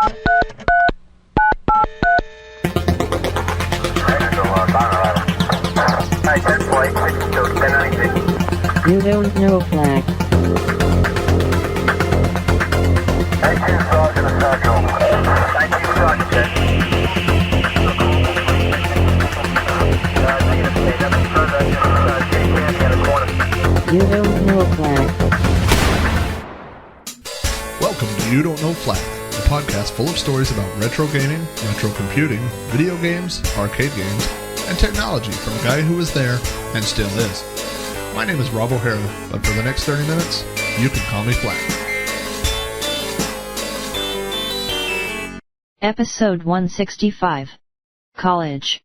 You don't know flag. You don't know flag. Welcome to You Don't Know Flag, a podcast full of stories about retro gaming, retro computing, video games, arcade games, and technology from a guy who was there and still is. My name is Rob O'Hara, but for the next 30 minutes, you can call me Flag. Episode 165. College.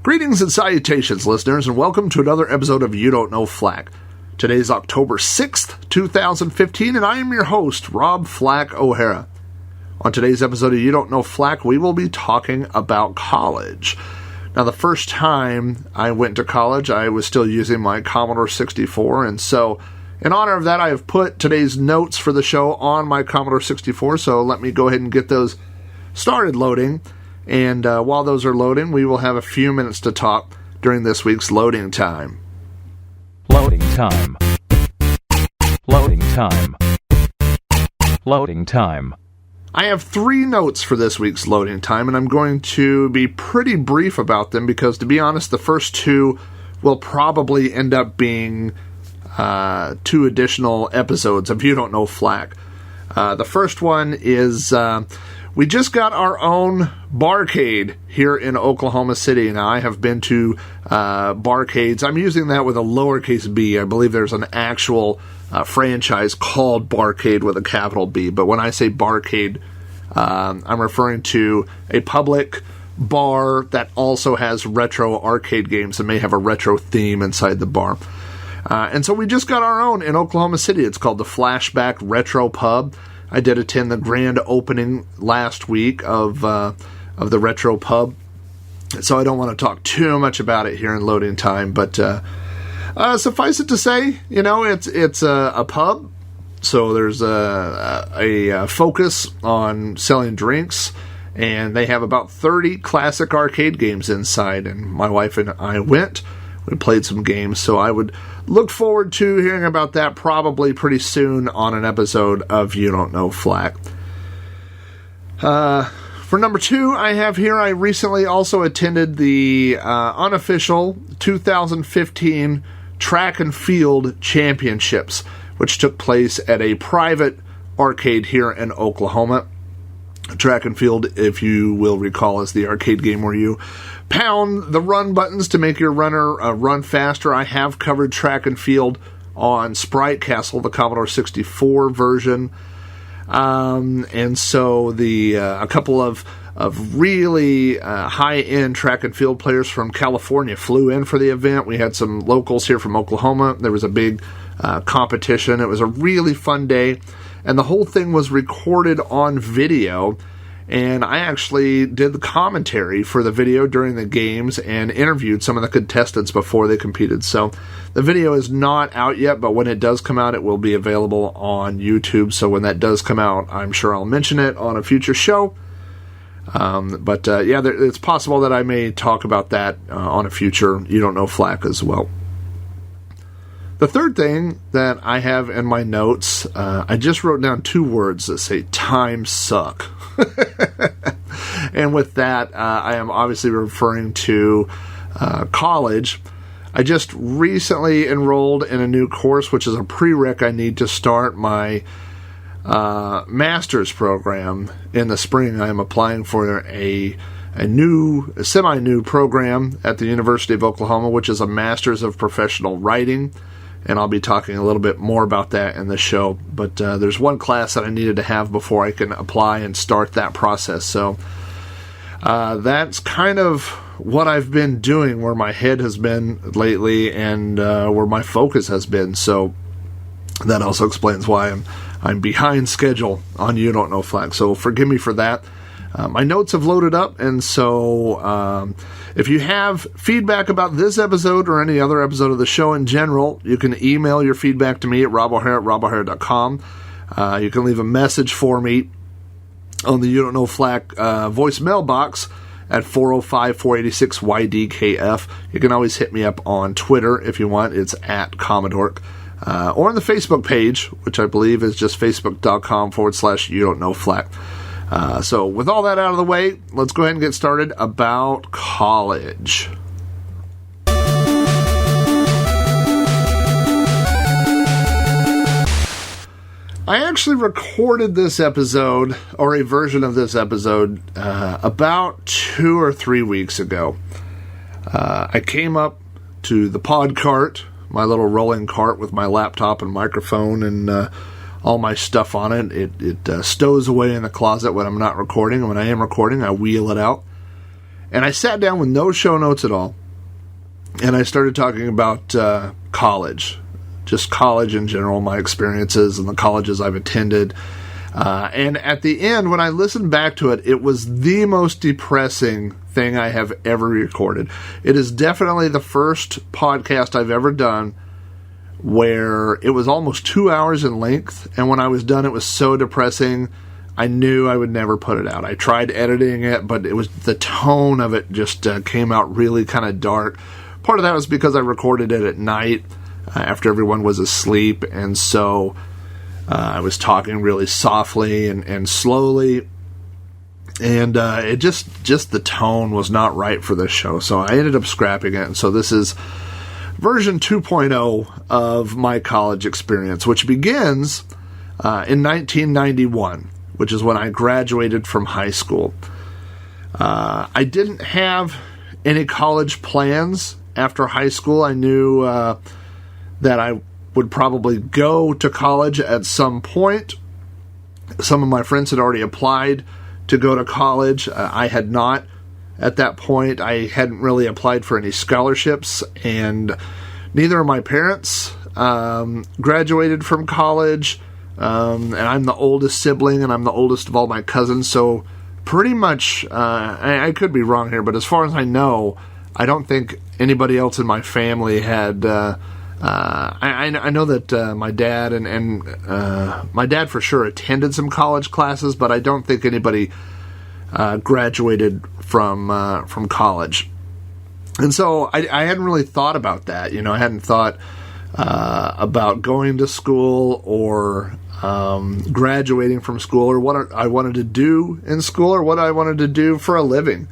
Greetings and salutations, listeners, and welcome to another episode of You Don't Know Flag. Today's October 6th, 2015, and I am your host, Rob Flack O'Hara. On today's episode of You Don't Know Flack, we will be talking about college. Now, the first time I went to college, I was still using my Commodore 64, and so in honor of that, I have put today's notes for the show on my Commodore 64, so let me go ahead and get those started loading. And while those are loading, we will have a few minutes to talk during this week's loading time. Loading time. Loading time. Loading time. I have 3 notes for this week's loading time, and I'm going to be pretty brief about them because, to be honest, the first 2 will probably end up being 2 additional episodes of You Don't Know Flag. The first one is we just got our own barcade here in Oklahoma City. Now, I have been to barcades. I'm using that with a lowercase b. I believe there's an actual franchise called Barcade with a capital B. But when I say barcade, I'm referring to a public bar that also has retro arcade games and may have a retro theme inside the bar. And so we just got our own in Oklahoma City. It's called the Flashback Retro Pub. I did attend the grand opening last week of the Retro Pub, so I don't want to talk too much about it here in loading time, but suffice it to say, you know, it's a pub, so there's a focus on selling drinks, and they have about 30 classic arcade games inside, and my wife and I went. We played some games, so I would look forward to hearing about that probably pretty soon on an episode of You Don't Know Flag. For number 2, I have here, I recently also attended the unofficial 2015 Track and Field Championships, which took place at a private arcade here in Oklahoma. Track and Field, if you will recall, is the arcade game where you pound the run buttons to make your runner run faster. I have covered Track and Field on Sprite Castle, the Commodore 64 version. And so a couple of really high-end track and field players from California flew in for the event. We had some locals here from Oklahoma. There was a big competition. It was a really fun day. And the whole thing was recorded on video, and I actually did the commentary for the video during the games and interviewed some of the contestants before they competed. So the video is not out yet, but when it does come out, it will be available on YouTube. So when that does come out, I'm sure I'll mention it on a future show. It's possible that I may talk about that on a future You Don't Know Flack as well. The third thing that I have in my notes, I just wrote down 2 words that say time suck. And with that, I am obviously referring to college. I just recently enrolled in a new course, which is a prereq I need to start my master's program in the spring. I am applying for a semi-new program at the University of Oklahoma, which is a Master's of Professional Writing. And I'll be talking a little bit more about that in the show. But there's one class that I needed to have before I can apply and start that process. So that's kind of what I've been doing, where my head has been lately and where my focus has been. So that also explains why I'm behind schedule on You Don't Know Flag. So forgive me for that. My notes have loaded up, and so if you have feedback about this episode or any other episode of the show in general, you can email your feedback to me at robohara@robohara.com. You can leave a message for me on the You Don't Know Flack voicemail box at 405-486-YDKF. You can always hit me up on Twitter if you want. It's at Commodork. Or on the Facebook page, which I believe is just facebook.com/You Don't Know Flack. So with all that out of the way, let's go ahead and get started about college. I actually recorded this episode, or a version of this episode, about 2 or 3 weeks ago. I came up to the pod cart, my little rolling cart with my laptop and microphone and all my stuff on it. It stows away in the closet when I'm not recording, and when I am recording, I wheel it out. And I sat down with no show notes at all, and I started talking about college. Just college in general, my experiences and the colleges I've attended. And at the end, when I listened back to it, it was the most depressing thing I have ever recorded. It is definitely the first podcast I've ever done where it was almost 2 hours in length, and when I was done, it was so depressing, I knew I would never put it out. I tried editing it, but it was the tone of it just came out really kind of dark. Part of that was because I recorded it at night, after everyone was asleep, and so I was talking really softly and slowly, and it just the tone was not right for this show, so I ended up scrapping it. And so this is version 2.0 of my college experience, which begins in 1991, which is when I graduated from high school. I didn't have any college plans after high school. I knew that I would probably go to college at some point. Some of my friends had already applied to go to college. I had not at that point. I hadn't really applied for any scholarships, and neither of my parents graduated from college. And I'm the oldest sibling, and I'm the oldest of all my cousins, so pretty much, I could be wrong here, but as far as I know, I don't think anybody else in my family had... I know that my dad and my dad for sure attended some college classes, but I don't think anybody graduated from college. And so I hadn't really thought about that. I hadn't thought about going to school or graduating from school, or what I wanted to do in school, or what I wanted to do for a living.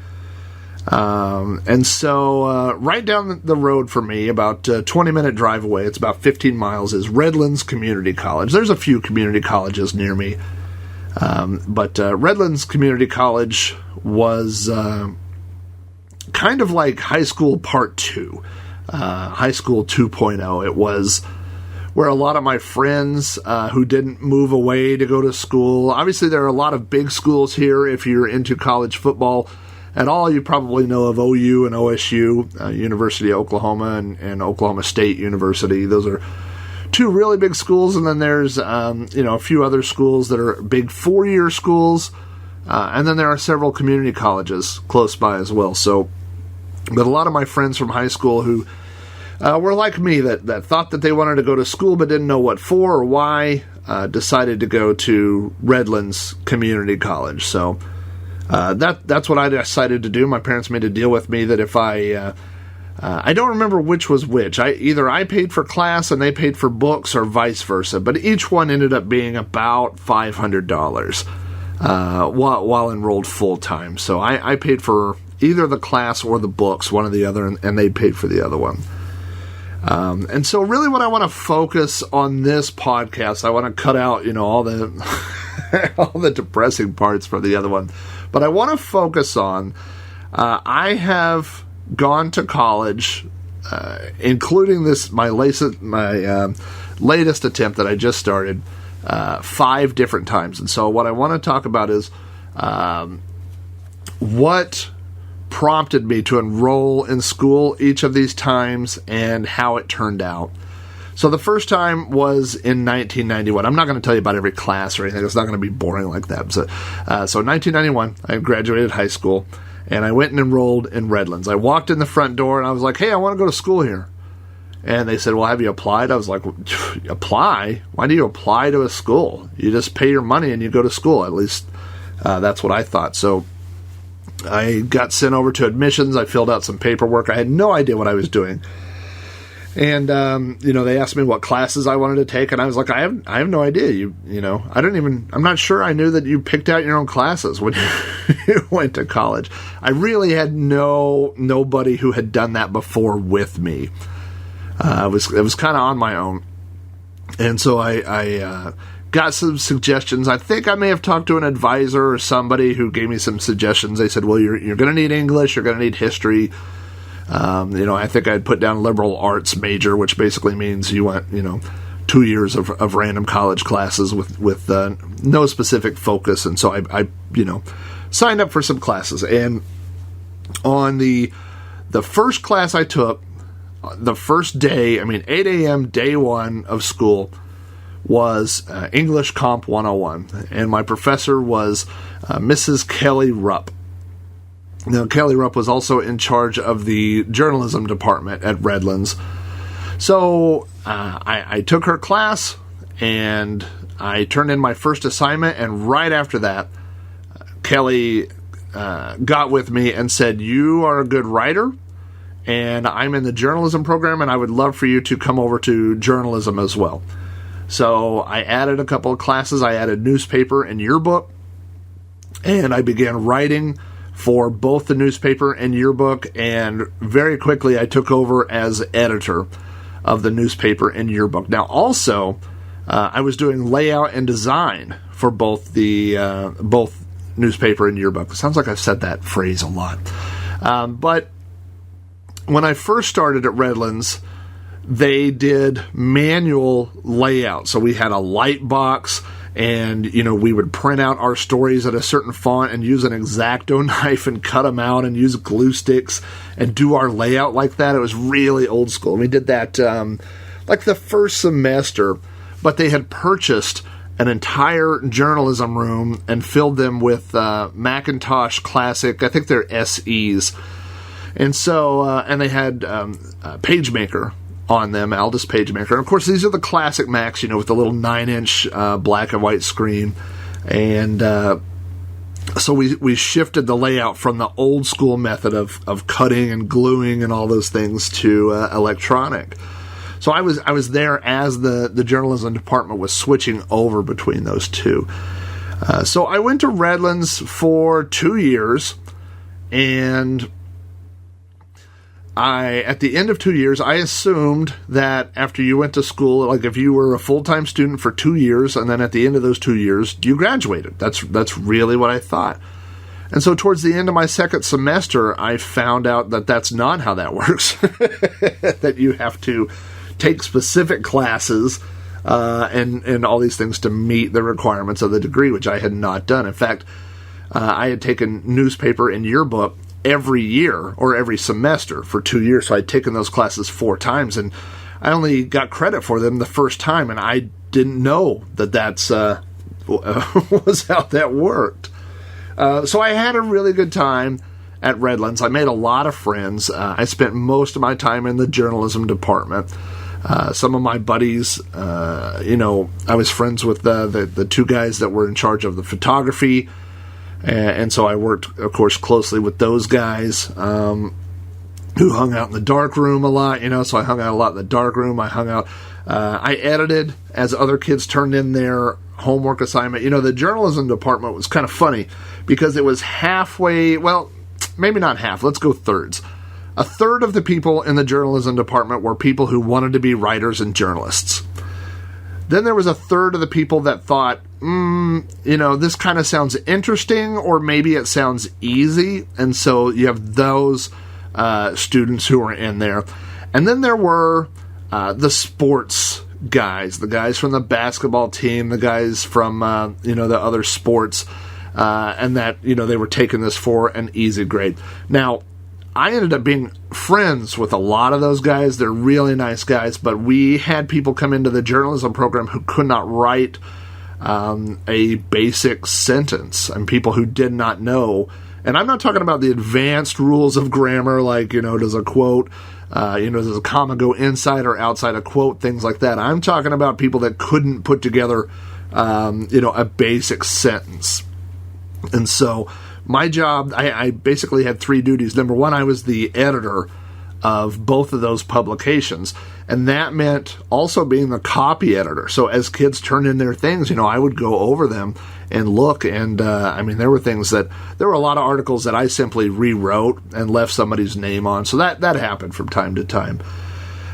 And so right down the road for me, about a 20-minute drive away, it's about 15 miles, is Redlands Community College. There's a few community colleges near me, but Redlands Community College was kind of like high school part 2, high school 2.0. It was where a lot of my friends who didn't move away to go to school. Obviously, there are a lot of big schools here. If you're into college football at all, you probably know of OU and OSU, University of Oklahoma and Oklahoma State University. Those are two really big schools, and then there's a few other schools that are big 4-year schools, and then there are several community colleges close by as well. So, but a lot of my friends from high school who were like me, that thought that they wanted to go to school but didn't know what for or why, decided to go to Redlands Community College. So that's what I decided to do. My parents made a deal with me that if I don't remember which was which. Either I paid for class and they paid for books, or vice versa. But each one ended up being about $500 while enrolled full time. So I paid for either the class or the books, one or the other, and they paid for the other one. And so really what I want to focus on this podcast, I want to cut out, all the all the depressing parts for the other one. But I want to focus on, I have gone to college, including my latest attempt that I just started, 5 different times. And so what I want to talk about is what prompted me to enroll in school each of these times and how it turned out. So the first time was in 1991. I'm not going to tell you about every class or anything. It's not going to be boring like that. So 1991, I graduated high school, and I went and enrolled in Redlands. I walked in the front door, and I was like, hey, I want to go to school here. And they said, well, have you applied? I was like, apply? Why do you apply to a school? You just pay your money and you go to school. At least That's what I thought. So I got sent over to admissions. I filled out some paperwork. I had no idea what I was doing. And, they asked me what classes I wanted to take, and I was like, I have no idea. I'm not sure I knew that you picked out your own classes when you went to college. I really had nobody who had done that before with me. It was kind of on my own. And so I got some suggestions. I think I may have talked to an advisor or somebody who gave me some suggestions. They said, well, you're going to need English, you're going to need history. I think I'd put down liberal arts major, which basically means you want, 2 years of random college classes with no specific focus. And so I signed up for some classes. And on the first class I took, the first day, 8 a.m. day one of school, was English Comp 101. And my professor was Mrs. Kelly Rupp. Now, Kelly Rupp was also in charge of the journalism department at Redlands. So I took her class, and I turned in my first assignment, and right after that, Kelly got with me and said, you are a good writer, and I'm in the journalism program, and I would love for you to come over to journalism as well. So I added a couple of classes. I added newspaper and yearbook, and I began writing for both the newspaper and yearbook, and very quickly I took over as editor of the newspaper and yearbook. Now, also, I was doing layout and design for both newspaper and yearbook. It sounds like I've said that phrase a lot. But when I first started at Redlands, they did manual layout. So we had a light box, and, we would print out our stories at a certain font and use an X-Acto knife and cut them out and use glue sticks and do our layout like that. It was really old school. And we did that like the first semester, but they had purchased an entire journalism room and filled them with Macintosh Classic, I think they're SEs. And so, and they had PageMaker on them, Aldus PageMaker. And of course, these are the classic Macs, with the little 9-inch black and white screen. And so we shifted the layout from the old school method of cutting and gluing and all those things to electronic. So I was there as the journalism department was switching over between those two. So I went to Redlands for 2 years, and at the end of 2 years, I assumed that after you went to school, like if you were a full-time student for 2 years, and then at the end of those 2 years, you graduated. That's really what I thought. And so towards the end of my second semester, I found out that that's not how that works. That you have to take specific classes and all these things to meet the requirements of the degree, which I had not done. In fact, I had taken newspaper and yearbook every year or every semester for 2 years. So I'd taken those classes 4 times, and I only got credit for them the first time, and I didn't know that that's was how that worked. So I had a really good time at Redlands. I made a lot of friends. I spent most of my time in the journalism department. Some of my buddies, I was friends with the two guys that were in charge of the photography. And so I worked, of course, closely with those guys who hung out in the dark room a lot, so I hung out a lot in the dark room. I edited as other kids turned in their homework assignment. The journalism department was kind of funny because it was halfway, well, maybe not half, let's go thirds. A third of the people in the journalism department were people who wanted to be writers and journalists. Then there was a third of the people that thought, this kind of sounds interesting, or maybe it sounds easy. And so you have those students who are in there. And then there were the sports guys, the guys from the basketball team, the guys from, the other sports, and that, they were taking this for an easy grade. Now, I ended up being friends with a lot of those guys. They're really nice guys, but we had people come into the journalism program who could not write a basic sentence, and people who did not know. And I'm not talking about the advanced rules of grammar, like, does a quote, does a comma go inside or outside a quote, things like that. I'm talking about people that couldn't put together, a basic sentence. And so my job, I basically had three duties. Number one, I was the editor of both of those publications, and that meant also being the copy editor. So as kids turned in their things, I would go over them and look, and there were a lot of articles that I simply rewrote and left somebody's name on. So that happened from time to time.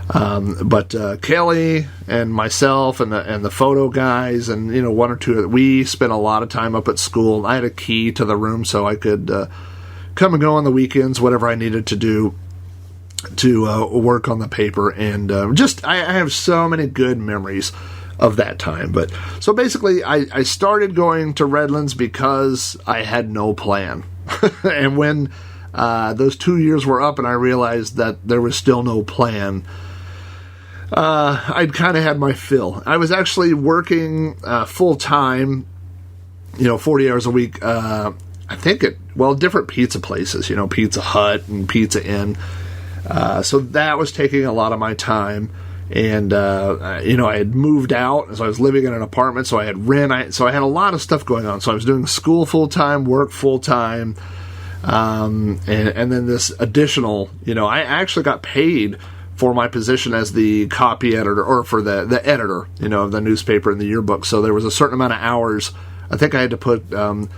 But Kelly and myself and the photo guys and one or two, we spent a lot of time up at school. I had a key to the room so I could come and go on the weekends, whatever I needed to do to work on the paper. And I have so many good memories of that time. But so basically I started going to Redlands because I had no plan. And when those 2 years were up and I realized that there was still no plan, I'd kind of had my fill. I was actually working full-time, 40 hours a week, I think different pizza places, Pizza Hut and Pizza Inn. So that was taking a lot of my time. And, I had moved out, so I was living in an apartment, so I had rent. So I had a lot of stuff going on. So I was doing school full-time, work full-time, and then this additional, I actually got paid for my position as the copy editor, or for the editor, of the newspaper and the yearbook. So there was a certain amount of hours. I think I had to put 10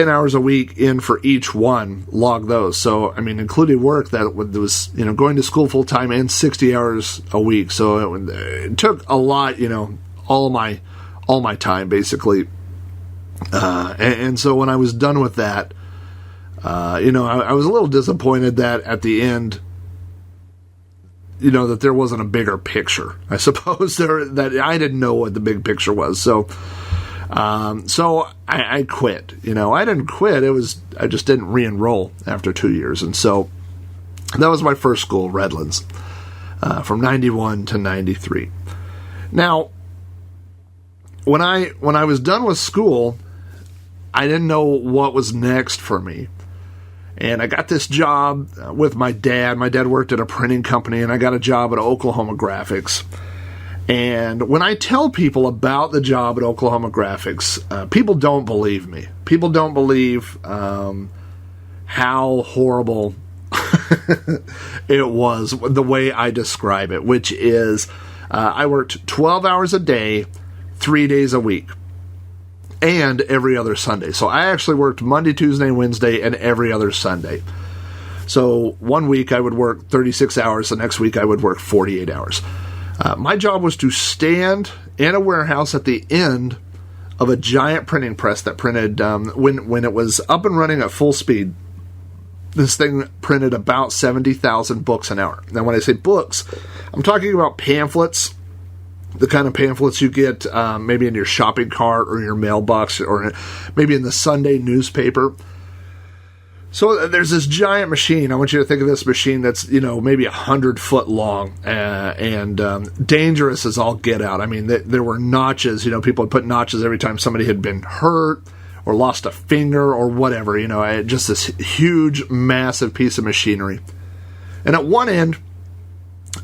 hours a week in for each one, log those. So, including work, that was, going to school full time and 60 hours a week. So it took a lot, all my time, basically. And so when I was done with that, I was a little disappointed that at the end, that there wasn't a bigger picture. I suppose that I didn't know what the big picture was. So I quit. I didn't quit. I just didn't re-enroll after 2 years. And so that was my first school, Redlands, from 91 to 93. Now, when I was done with school, I didn't know what was next for me. And I got this job with my dad. My dad worked at a printing company, and I got a job at Oklahoma Graphics. And when I tell people about the job at Oklahoma Graphics, people don't believe me. People don't believe how horrible it was, the way I describe it, which is I worked 12 hours a day, 3 days a week, and every other Sunday. So I actually worked Monday, Tuesday, Wednesday, and every other Sunday. So one week I would work 36 hours, the next week I would work 48 hours. My job was to stand in a warehouse at the end of a giant printing press that printed, when it was up and running at full speed, this thing printed about 70,000 books an hour. Now when I say books, I'm talking about pamphlets, the kind of pamphlets you get maybe in your shopping cart or your mailbox or maybe in the Sunday newspaper. So there's this giant machine. I want you to think of this machine that's, maybe 100 foot long and dangerous as all get out. There were notches. People would put notches every time somebody had been hurt or lost a finger or whatever. Just this huge, massive piece of machinery. And at one end,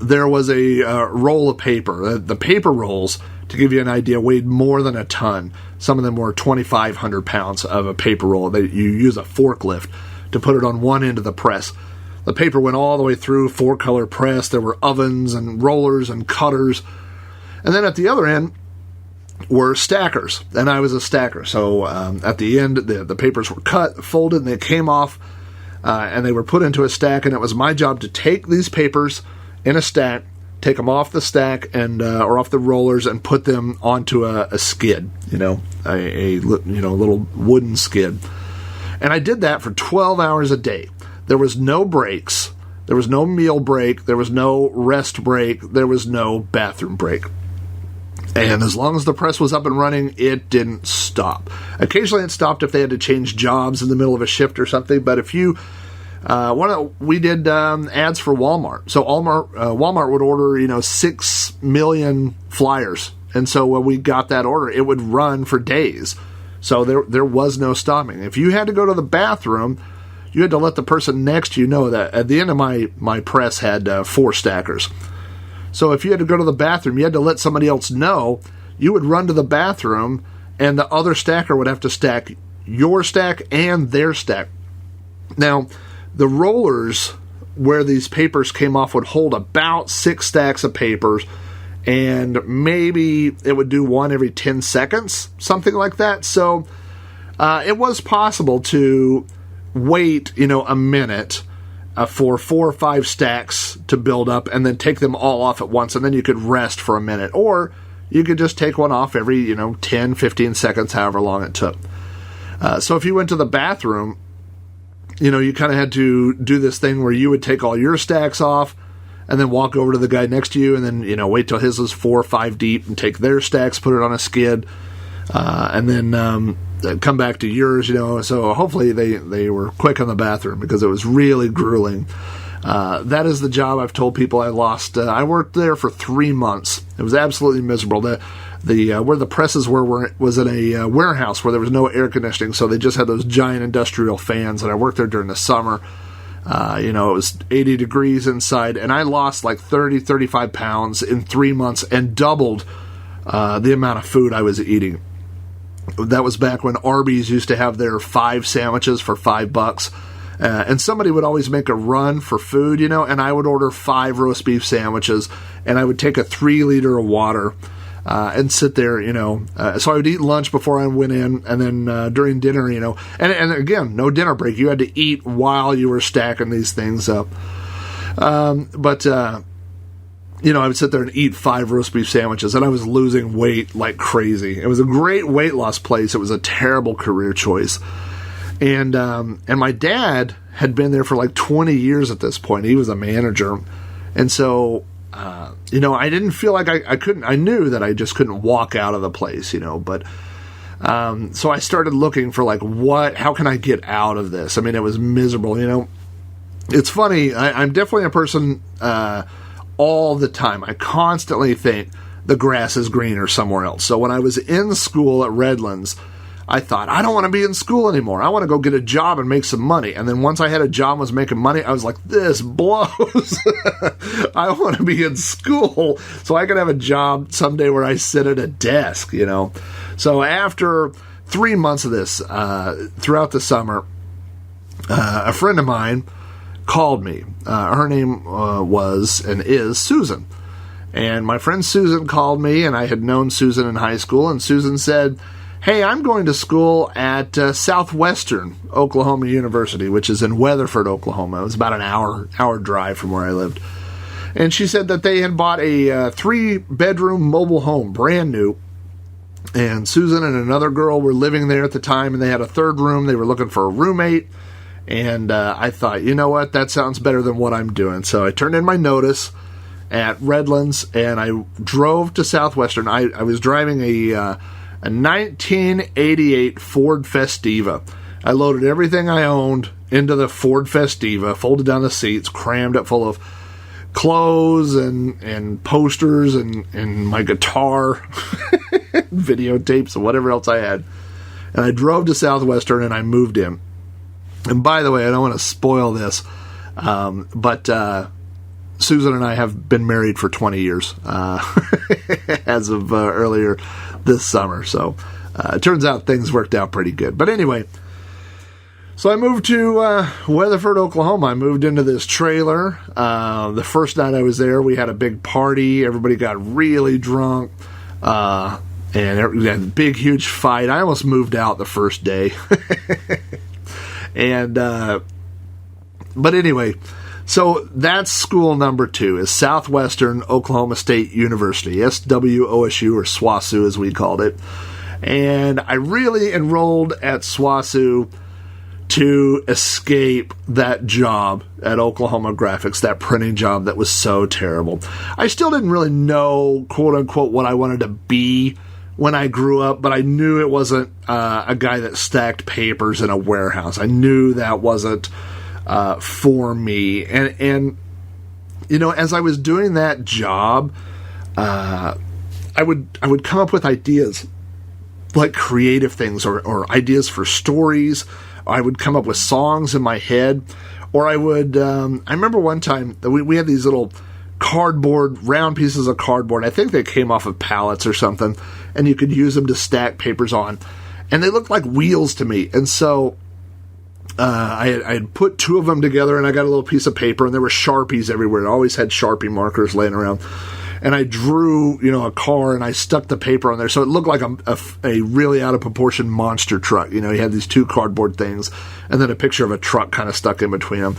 there was a roll of paper. The paper rolls, to give you an idea, weighed more than a ton. Some of them were 2,500 pounds of a paper roll. You use a forklift to put it on one end of the press. The paper went all the way through, 4-color press. There were ovens and rollers and cutters. And then at the other end were stackers, and I was a stacker. So at the end, the papers were cut, folded, and they came off, and they were put into a stack, and it was my job to take these papers in a stack, take them off the stack and or off the rollers and put them onto a skid, a little wooden skid. And I did that for 12 hours a day. There was no breaks. There was no meal break. There was no rest break. There was no bathroom break. And as long as the press was up and running, it didn't stop. Occasionally it stopped if they had to change jobs in the middle of a shift or something. But if you we did ads for Walmart. So Walmart would order 6 million flyers, and so when we got that order, it would run for days. So there was no stopping. If you had to go to the bathroom, you had to let the person next to you know that. At the end of my press had 4 stackers. So if you had to go to the bathroom, you had to let somebody else know. You would run to the bathroom, and the other stacker would have to stack your stack and their stack. Now, the rollers where these papers came off would hold about 6 stacks of papers, and maybe it would do one every 10 seconds, something like that. So it was possible to wait, a minute for 4 or 5 stacks to build up and then take them all off at once, and then you could rest for a minute. Or you could just take one off every, 10, 15 seconds, however long it took. So if you went to the bathroom, you kind of had to do this thing where you would take all your stacks off and then walk over to the guy next to you and then, wait till his was 4 or 5 deep and take their stacks, put it on a skid, and then come back to yours, So hopefully they were quick on the bathroom because it was really grueling. That is the job I've told people I lost. I worked there for 3 months. It was absolutely miserable. The where the presses was in a warehouse where there was no air conditioning, so they just had those giant industrial fans. And I worked there during the summer. It was 80 degrees inside, and I lost like 30, 35 pounds in 3 months and doubled the amount of food I was eating. That was back when Arby's used to have their 5 sandwiches for $5. And somebody would always make a run for food, and I would order 5 roast beef sandwiches, and I would take a 3 liter of water and sit there, So I would eat lunch before I went in, and then during dinner, and again, no dinner break. You had to eat while you were stacking these things up. I would sit there and eat 5 roast beef sandwiches, and I was losing weight like crazy. It was a great weight loss place. It was a terrible career choice. And my dad had been there for like 20 years at this point. He was a manager. And so, I didn't feel like I couldn't, I knew that I just couldn't walk out of the place, but, so I started looking for like, how can I get out of this? I mean, it was miserable, It's funny. I'm definitely a person, all the time. I constantly think the grass is greener somewhere else. So when I was in school at Redlands, I thought, I don't want to be in school anymore. I want to go get a job and make some money. And then once I had a job and was making money, I was like, this blows. I want to be in school so I can have a job someday where I sit at a desk, So after 3 months of this, throughout the summer, a friend of mine called me. Her name was and is Susan. And my friend Susan called me, and I had known Susan in high school, and Susan said, hey, I'm going to school at Southwestern Oklahoma University, which is in Weatherford, Oklahoma. It was about an hour drive from where I lived. And she said that they had bought a 3-bedroom mobile home, brand new. And Susan and another girl were living there at the time, and they had a 3rd room. They were looking for a roommate. And I thought, you know what, that sounds better than what I'm doing. So I turned in my notice at Redlands, and I drove to Southwestern. I was driving a 1988 Ford Festiva. I loaded everything I owned into the Ford Festiva, folded down the seats, crammed it full of clothes and posters and my guitar, videotapes, and whatever else I had. And I drove to Southwestern, and I moved in. And by the way, I don't want to spoil this, but Susan and I have been married for 20 years as of earlier this summer. So it turns out things worked out pretty good. But anyway, so I moved to Weatherford, Oklahoma. I moved into this trailer. The first night I was there, we had a big party. Everybody got really drunk. And we had a big, huge fight. I almost moved out the first day. And, but anyway, so that's school number 2 is Southwestern Oklahoma State University, SWOSU, or SWOSU as we called it. And I really enrolled at SWOSU to escape that job at Oklahoma Graphics, that printing job that was so terrible. I still didn't really know, quote unquote, what I wanted to be when I grew up, but I knew it wasn't a guy that stacked papers in a warehouse. I knew that wasn't for me. And as I was doing that job, I would come up with ideas, like creative things or ideas for stories. I would come up with songs in my head, or I would. I remember one time that we had these little round pieces of cardboard. I think they came off of pallets or something, and you could use them to stack papers on. and they looked like wheels to me. And so I had put two of them together, and I got a little piece of paper, and there were Sharpies everywhere. I always had Sharpie markers laying around. And I drew, a car, and I stuck the paper on there. So it looked like a really out of proportion monster truck. You had these two cardboard things, and then a picture of a truck kind of stuck in between them.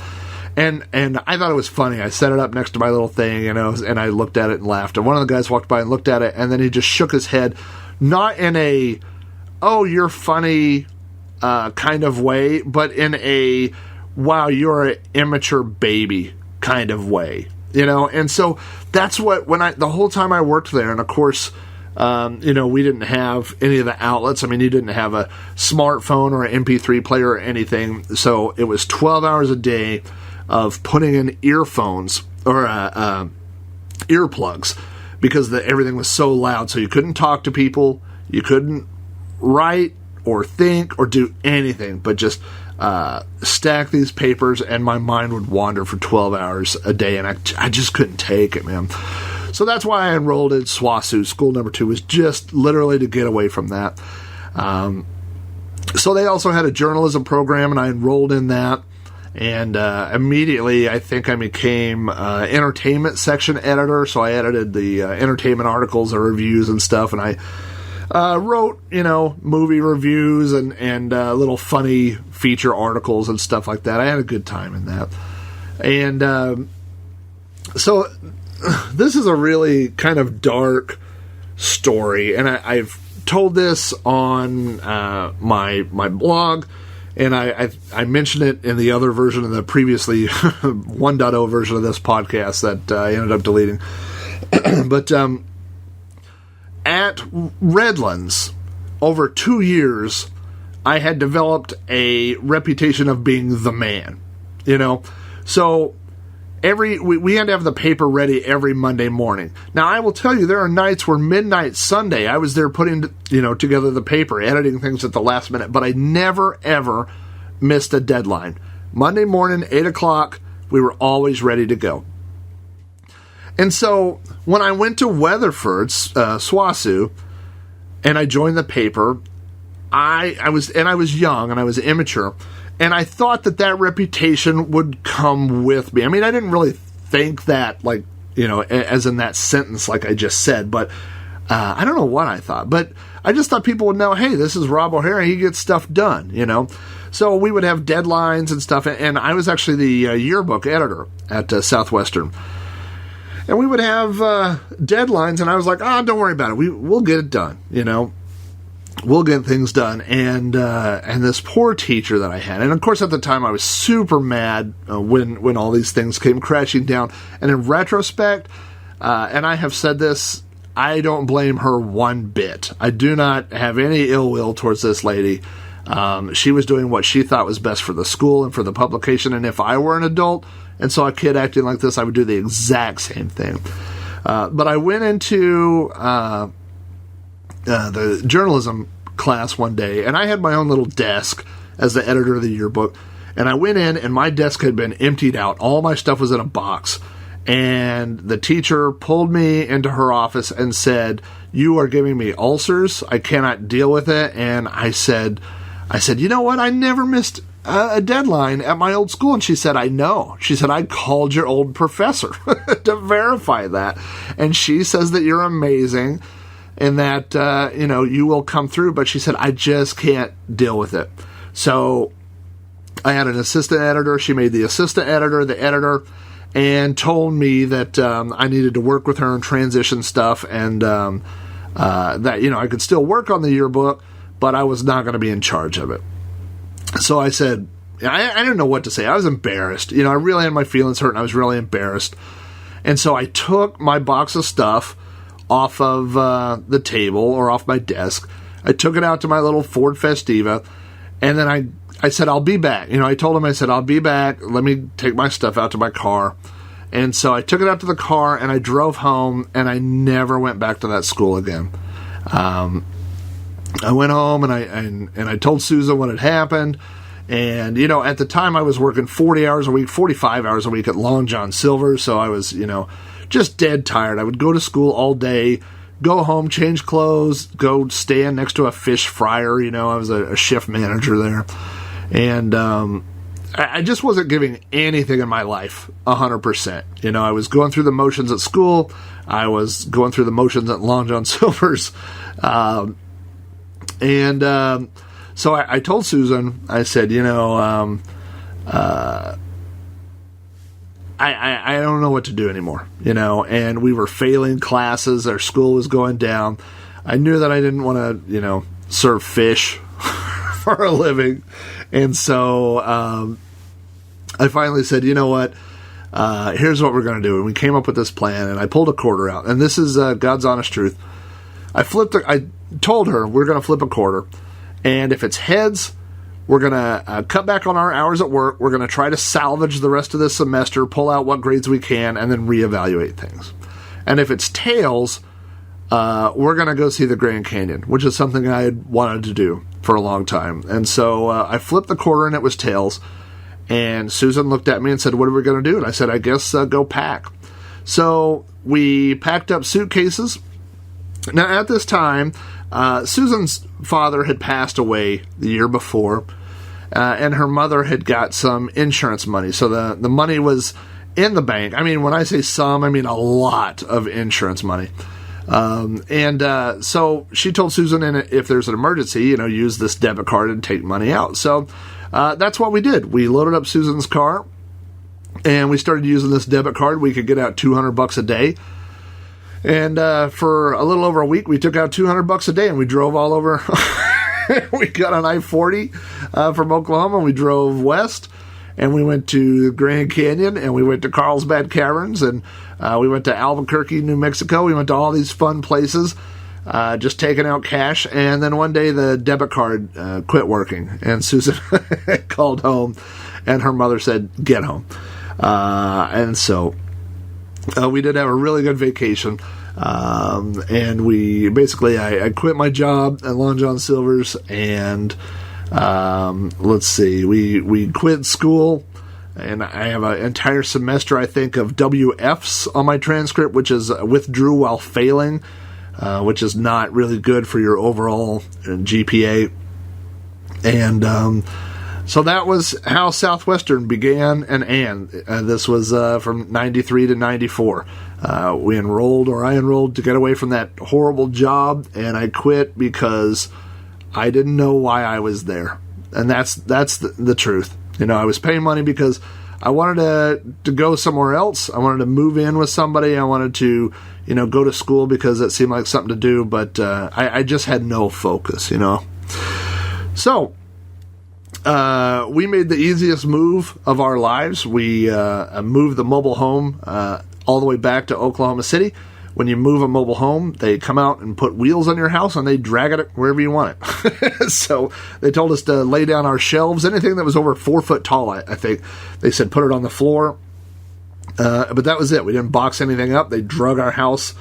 And I thought it was funny. I set it up next to my little thing, and I looked at it and laughed. And one of the guys walked by and looked at it, and then he just shook his head, not in a, oh, you're funny kind of way, but in a, wow, you're an immature baby kind of way. And so that's what, the whole time I worked there, and of course, we didn't have any of the outlets. I mean, you didn't have a smartphone or an MP3 player or anything. So it was 12 hours a day of putting in earphones or earplugs because everything was so loud. So you couldn't talk to people. You couldn't write or think or do anything but just stack these papers, and my mind would wander for 12 hours a day, and I just couldn't take it, man. So that's why I enrolled in SWASU. School number 2 was just literally to get away from that. So they also had a journalism program, and I enrolled in that. And immediately, I think I became entertainment section editor. So I edited the entertainment articles or reviews and stuff, and I wrote, movie reviews and little funny feature articles and stuff like that. I had a good time in that. And so this is a really kind of dark story, and I've told this on my blog, and I mentioned it in the other version of the previously 1.0 version of this podcast that I ended up deleting. But at Redlands, over 2 years, I had developed a reputation of being the man, So we had to have the paper ready every Monday morning. Now, I will tell you, there are nights where midnight Sunday, I was there putting, together the paper, editing things at the last minute, but I never, ever missed a deadline. Monday morning, 8 o'clock, we were always ready to go. And so when I went to Weatherford, SWASU, and I joined the paper, I was young and I was immature, and I thought that reputation would come with me. I mean, I didn't really think that, as in that sentence, like I just said, but I don't know what I thought, but I just thought people would know, hey, this is Rob O'Hara, he gets stuff done, So we would have deadlines and stuff, and I was actually the yearbook editor at Southwestern. And we would have deadlines, and I was like, don't worry about it. We'll get it done, We'll get things done. And this poor teacher that I had, and of course at the time I was super mad when all these things came crashing down. And in retrospect, and I have said this, I don't blame her one bit. I do not have any ill will towards this lady. She was doing what she thought was best for the school and for the publication, and if I were an adult and saw a kid acting like this, I would do the exact same thing. But I went into the journalism class one day, and I had my own little desk as the editor of the yearbook, and I went in, and my desk had been emptied out. All my stuff was in a box, and the teacher pulled me into her office and said, "You are giving me ulcers. I cannot deal with it." And I said, "You know what? I never missed a deadline at my old school." And she said, "I know." She said, "I called your old professor to verify that. And she says that you're amazing and that, you will come through." But she said, "I just can't deal with it." So I had an assistant editor. She made the assistant editor the editor and told me that I needed to work with her and transition stuff, and that, I could still work on the yearbook, but I was not going to be in charge of it. So I said, I didn't know what to say. I was embarrassed. I really had my feelings hurt, and I was really embarrassed. And so I took my box of stuff off of the table or off my desk. I took it out to my little Ford Festiva, and then I said, "I'll be back." I told him, I said, "I'll be back. Let me take my stuff out to my car." And so I took it out to the car, and I drove home, and I never went back to that school again. I went home, and I told Susan what had happened. And, at the time I was working 40 hours a week, 45 hours a week at Long John Silver. So I was, just dead tired. I would go to school all day, go home, change clothes, go stand next to a fish fryer. I was a shift manager there. And I just wasn't giving anything in my life 100%. I was going through the motions at school. I was going through the motions at Long John Silver's. So I told Susan, I said, I don't know what to do anymore, and we were failing classes. Our school was going down. I knew that I didn't want to, serve fish for a living. And so I finally said, you know what? Here's what we're going to do. And we came up with this plan, and I pulled a quarter out. And this is God's honest truth. I told her we're going to flip a quarter. And if it's heads, we're going to cut back on our hours at work. We're going to try to salvage the rest of this semester, pull out what grades we can, and then reevaluate things. And if it's tails, we're going to go see the Grand Canyon, which is something I had wanted to do for a long time. And so I flipped the quarter, and it was tails. And Susan looked at me and said, what are we going to do? And I said, I guess go pack. So we packed up suitcases. Now, at this time, Susan's father had passed away the year before, and her mother had got some insurance money. So the money was in the bank. I mean, when I say some, I mean a lot of insurance money. So she told Susan, if there's an emergency, use this debit card and take money out. So that's what we did. We loaded up Susan's car, and we started using this debit card. We could get out $200 a day. And for a little over a week, we took out $200 a day, and we drove all over. We got on I-40 from Oklahoma. We drove west, and we went to the Grand Canyon, and we went to Carlsbad Caverns, and we went to Albuquerque, New Mexico. We went to all these fun places, just taking out cash. And then one day, the debit card quit working, and Susan called home, and her mother said, get home. And so we did have a really good vacation, and we basically, I quit my job at Long John Silver's, and let's see, we quit school, and I have an entire semester, I think, of WFs on my transcript, which is withdrew while failing, which is not really good for your overall GPA, and so that was how Southwestern began and ended. This was from 93 to 94. I enrolled to get away from that horrible job, and I quit because I didn't know why I was there. And that's the truth. I was paying money because I wanted to go somewhere else. I wanted to move in with somebody. I wanted to, go to school because it seemed like something to do, but I just had no focus, So we made the easiest move of our lives. We moved the mobile home all the way back to Oklahoma City. When you move a mobile home, they come out and put wheels on your house, and they drag it wherever you want it. So they told us to lay down our shelves. Anything that was over 4 foot tall, I think. They said put it on the floor. But that was it. We didn't box anything up. They drug our house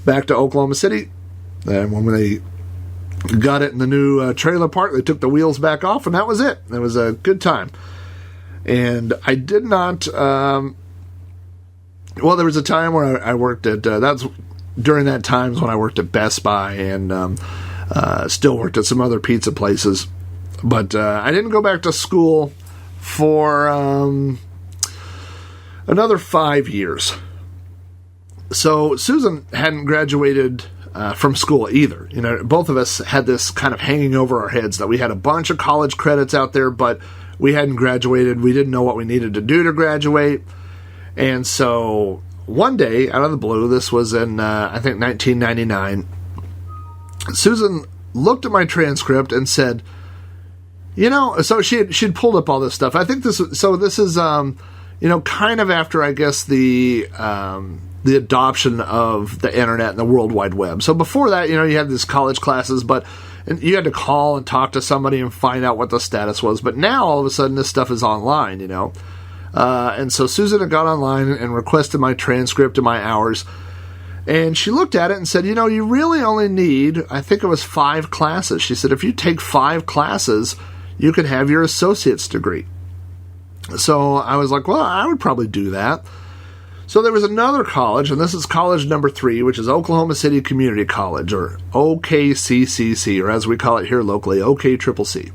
back to Oklahoma City. And when they got it in the new trailer park, they took the wheels back off, and that was it. It was a good time. And I did not... there was a time where I worked at... that's during that times when I worked at Best Buy, and still worked at some other pizza places. But I didn't go back to school for another 5 years. So Susan hadn't graduated from school either. Both of us had this kind of hanging over our heads that we had a bunch of college credits out there, but we hadn't graduated. We didn't know what we needed to do to graduate. And so one day, out of the blue, this was in, I think, 1999, Susan looked at my transcript and said, so she'd pulled up all this stuff. I think this is, kind of after, I guess, the adoption of the internet and the World Wide Web. So before that, you had these college classes, but you had to call and talk to somebody and find out what the status was. But now, all of a sudden, this stuff is online, And so Susan had got online and requested my transcript and my hours. And she looked at it and said, you really only need, I think it was 5 classes. She said, if you take 5 classes, you could have your associate's degree. So I was like, well, I would probably do that. So there was another college, and this is college number 3, which is Oklahoma City Community College, or OKCCC, or as we call it here locally, OKCCC.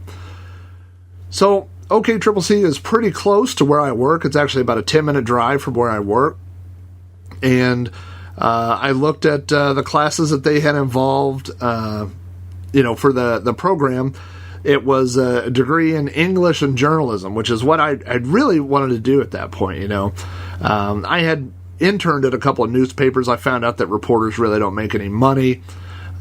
So OKCCC is pretty close to where I work. It's actually about a 10-minute drive from where I work. And I looked at the classes that they had involved, for the program. It was a degree in English and journalism, which is what I really wanted to do at that point, I had interned at a couple of newspapers. I found out that reporters really don't make any money.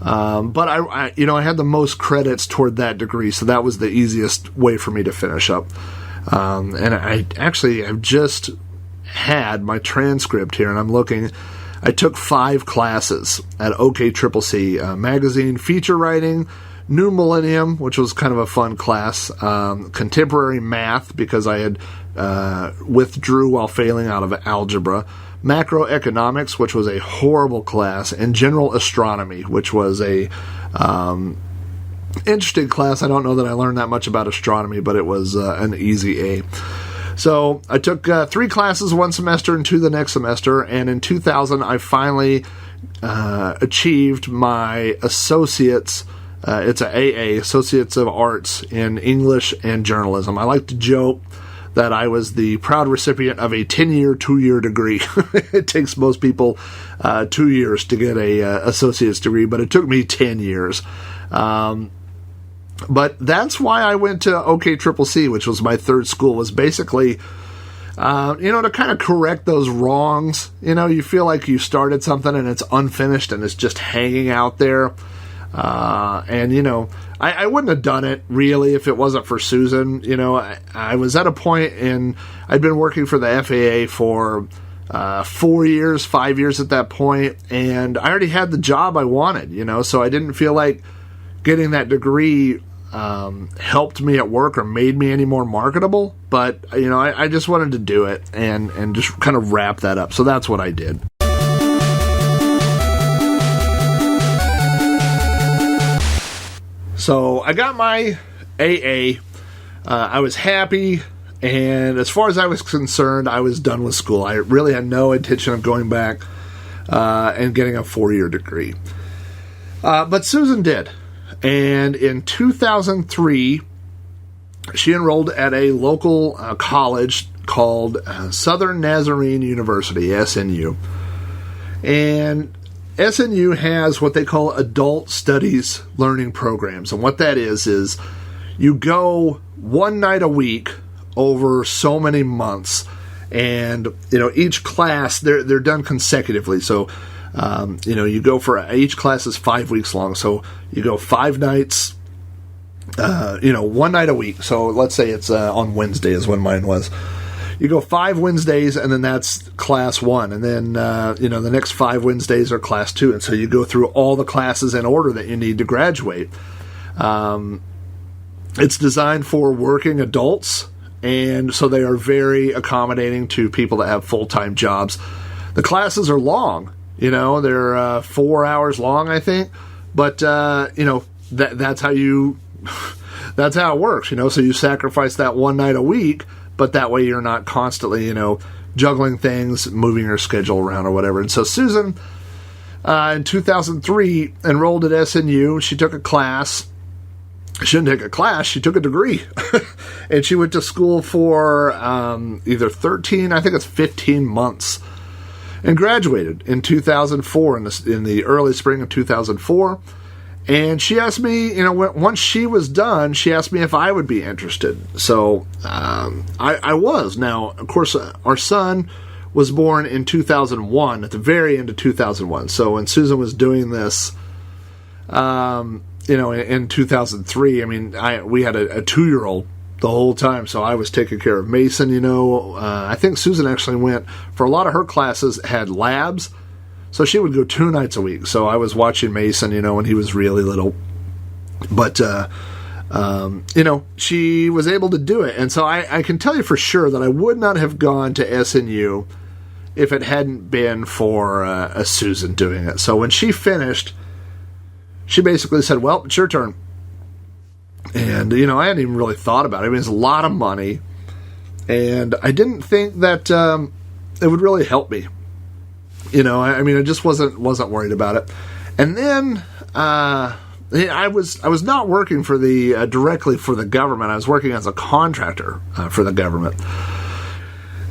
But I had the most credits toward that degree, so that was the easiest way for me to finish up. And I've just had my transcript here, and I'm looking. I took 5 classes at OKCCC, magazine feature writing, New Millennium, which was kind of a fun class, contemporary math, because I had withdrew while failing out of algebra, macroeconomics, which was a horrible class, and general astronomy, which was a interesting class. I don't know that I learned that much about astronomy, but it was an easy A. So I took 3 classes one semester and 2 the next semester, and in 2000 I finally achieved my associates. It's a AA, Associates of Arts, in English and Journalism. I like to joke that I was the proud recipient of a 10-year, 2-year degree. It takes most people 2 years to get a associate's degree, but it took me 10 years. But that's why I went to OKCCC, which was my third school, was basically, to kind of correct those wrongs. You feel like you started something and it's unfinished and it's just hanging out there. I wouldn't have done it, really, if it wasn't for Susan. I was at a point I'd been working for the FAA for 4 years, 5 years at that point, and I already had the job I wanted, so I didn't feel like getting that degree helped me at work or made me any more marketable, but, I just wanted to do it and just kind of wrap that up, so that's what I did. So I got my AA, I was happy, and as far as I was concerned, I was done with school. I really had no intention of going back and getting a 4-year degree. But Susan did, and in 2003, she enrolled at a local college called Southern Nazarene University, SNU, and SNU has what they call adult studies learning programs. And what that is you go one night a week over so many months. And, each class, they're done consecutively. So, you go for, each class is 5 weeks long. So you go 5 nights, one night a week. So let's say it's on Wednesday is when mine was. You go 5 Wednesdays, and then that's class 1. And then, the next 5 Wednesdays are class 2. And so you go through all the classes in order that you need to graduate. It's designed for working adults, and so they are very accommodating to people that have full-time jobs. The classes are long. They're 4 hours long, I think. But, that's how that's how it works, So you sacrifice that one night a week, but that way you're not constantly, juggling things, moving your schedule around or whatever. And so Susan, in 2003, enrolled at SNU. She took a class. She didn't take a class, she took a degree. And she went to school for either 13, I think it's 15 months, and graduated in 2004, in the early spring of 2004. And she asked me, once she was done, she asked me if I would be interested. So I was. Now, of course, our son was born in 2001, at the very end of 2001. So when Susan was doing this, in 2003, we had a 2-year-old the whole time. So I was taking care of Mason, I think Susan actually went, for a lot of her classes, had labs. So she would go 2 nights a week. So I was watching Mason, when he was really little. But, she was able to do it. And so I can tell you for sure that I would not have gone to SNU if it hadn't been for a Susan doing it. So when she finished, she basically said, well, it's your turn. And, I hadn't even really thought about it. It's a lot of money. And I didn't think that it would really help me. I mean, I just wasn't worried about it. And then I was not working for the directly for the government. I was working as a contractor for the government.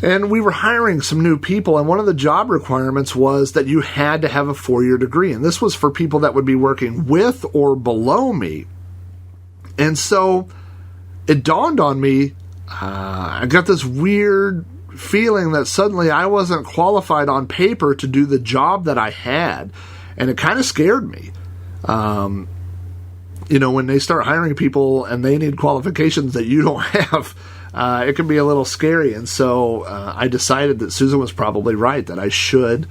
And we were hiring some new people, and one of the job requirements was that you had to have a 4-year degree. And this was for people that would be working with or below me. And so it dawned on me, I got this weird feeling that suddenly I wasn't qualified on paper to do the job that I had. And it kind of scared me. When they start hiring people and they need qualifications that you don't have, it can be a little scary. And so I decided that Susan was probably right, that I should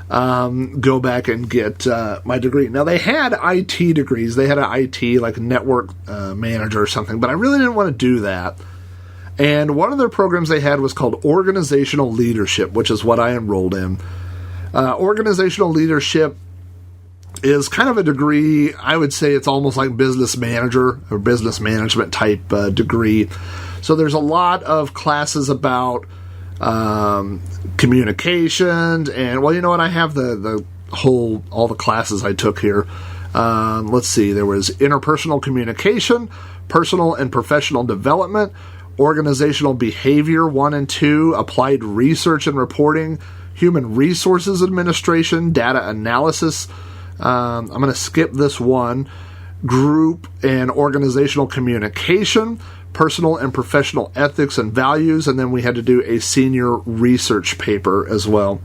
go back and get my degree. Now, they had IT degrees. They had an IT, like a network manager or something, but I really didn't want to do that. And one of their programs they had was called Organizational Leadership, which is what I enrolled in. Organizational Leadership is kind of a degree, I would say it's almost like business manager or business management type degree. So there's a lot of classes about communications, and well, you know what? I have all the classes I took here. Let's see, there was interpersonal communication, personal and professional development, organizational behavior 1 and 2, applied research and reporting, human resources administration, data analysis. I'm going to skip this one. Group and organizational communication, personal and professional ethics and values, and then we had to do a senior research paper as well.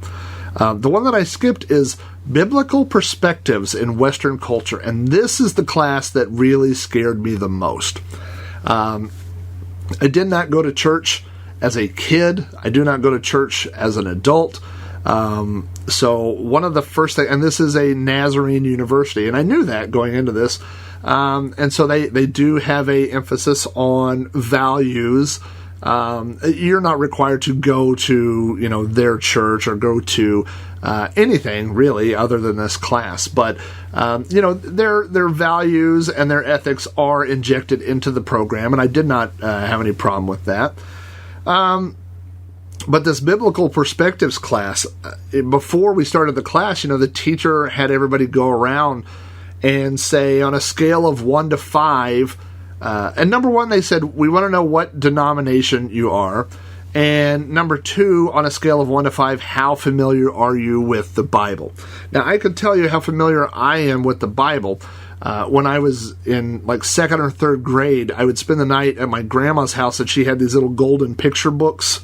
The one that I skipped is Biblical Perspectives in Western Culture, and this is the class that really scared me the most. I did not go to church as a kid. I do not go to church as an adult. So one of the first things, and this is a Nazarene university, and I knew that going into this, and so they do have a emphasis on values. You're not required to go to, their church or go to anything really other than this class, but their values and their ethics are injected into the program, and I did not have any problem with that. But this Biblical Perspectives class, before we started the class, the teacher had everybody go around and say on a scale of 1 to 5, and number 1, they said, we want to know what denomination you are. And number 2, on a scale of 1 to 5, how familiar are you with the Bible? Now, I could tell you how familiar I am with the Bible. When I was in like 2nd or 3rd grade, I would spend the night at my grandma's house, and she had these little golden picture books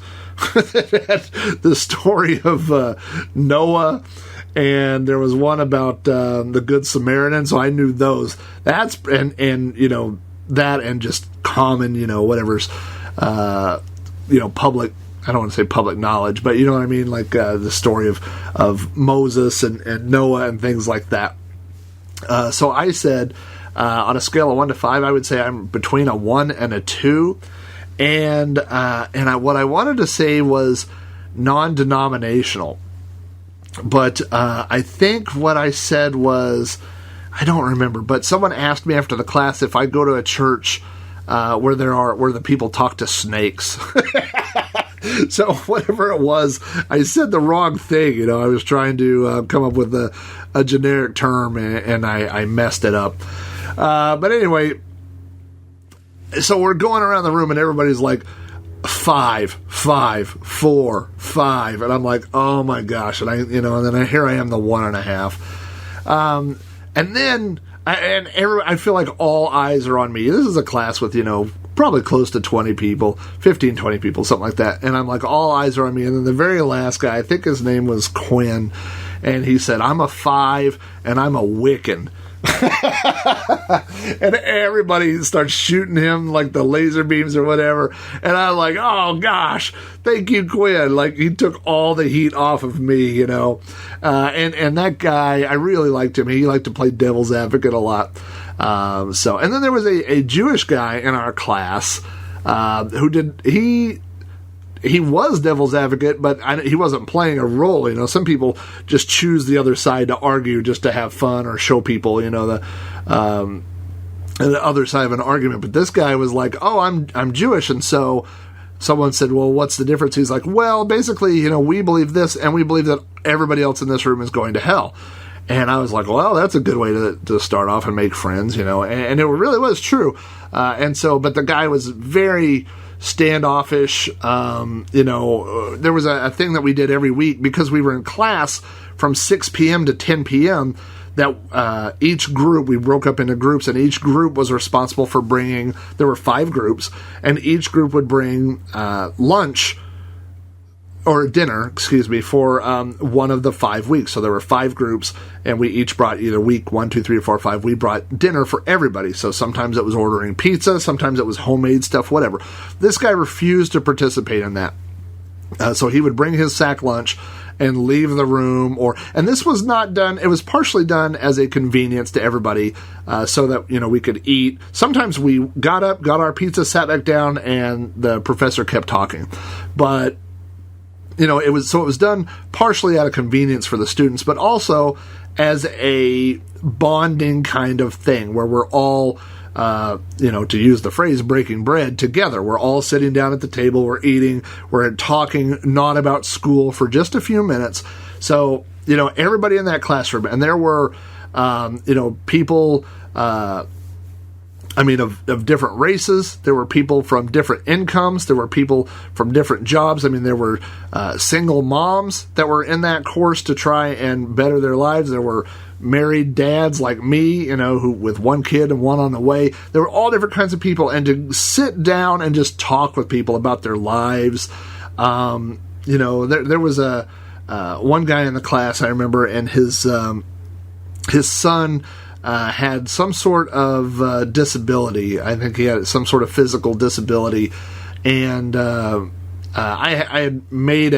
that had the story of Noah, and there was one about the Good Samaritan, so I knew those. That's and that and just common, whatever's public. I don't want to say public knowledge, but you know what I mean, like the story of Moses and Noah and things like that. So I said, on a scale of 1 to 5, I would say I'm between a 1 and a 2. And what I wanted to say was non-denominational. But I think what I said was, I don't remember, but someone asked me after the class if I go to a church where the people talk to snakes. So whatever it was, I said the wrong thing. I was trying to come up with a generic term, and I messed it up. But anyway, so we're going around the room, and everybody's like, 5, 5, 4, 5, and I'm like, oh my gosh, and and then here I am, the 1.5, and then I feel like all eyes are on me. This is a class with probably close to 20 people, 15, 20 people, something like that, and I'm like, all eyes are on me. And then the very last guy, I think his name was Quinn, and he said, I'm a 5 and I'm a Wiccan. And everybody starts shooting him like the laser beams or whatever, and I'm like, oh gosh, thank you, Quinn. Like, he took all the heat off of me, and that guy, I really liked him. He liked to play devil's advocate a lot. And then there was a Jewish guy in our class he was devil's advocate, but he wasn't playing a role. Some people just choose the other side to argue just to have fun or show people, the other side of an argument. But this guy was like, oh, I'm Jewish, and so someone said, well, what's the difference? He's like, well, basically, we believe this, and we believe that everybody else in this room is going to hell. And I was like, well, that's a good way to start off and make friends, and it really was true. But the guy was very standoffish. There was a thing that we did every week because we were in class from 6 p.m. to 10 p.m. that each group, we broke up into groups, and each group was responsible for there were 5 groups, and each group would bring lunch, or dinner, for one of the 5 weeks. So there were 5 groups, and we each brought either week 1, 2, 3, 4, 5. We brought dinner for everybody. So sometimes it was ordering pizza, sometimes it was homemade stuff, whatever. This guy refused to participate in that. So he would bring his sack lunch and leave the room, and this was not done, it was partially done as a convenience to everybody, so that, we could eat. Sometimes we got up, got our pizza, sat back down, and the professor kept talking. But it was done partially out of convenience for the students, but also as a bonding kind of thing where we're all, to use the phrase, breaking bread together. We're all sitting down at the table, we're eating, we're talking not about school for just a few minutes. So, everybody in that classroom, and there were, people, of different races. There were people from different incomes. There were people from different jobs. There were single moms that were in that course to try and better their lives. There were married dads like me, who with 1 kid and 1 on the way. There were all different kinds of people. And to sit down and just talk with people about their lives, there was one guy in the class, I remember, and his son had some sort of disability. I think he had some sort of physical disability, and I had made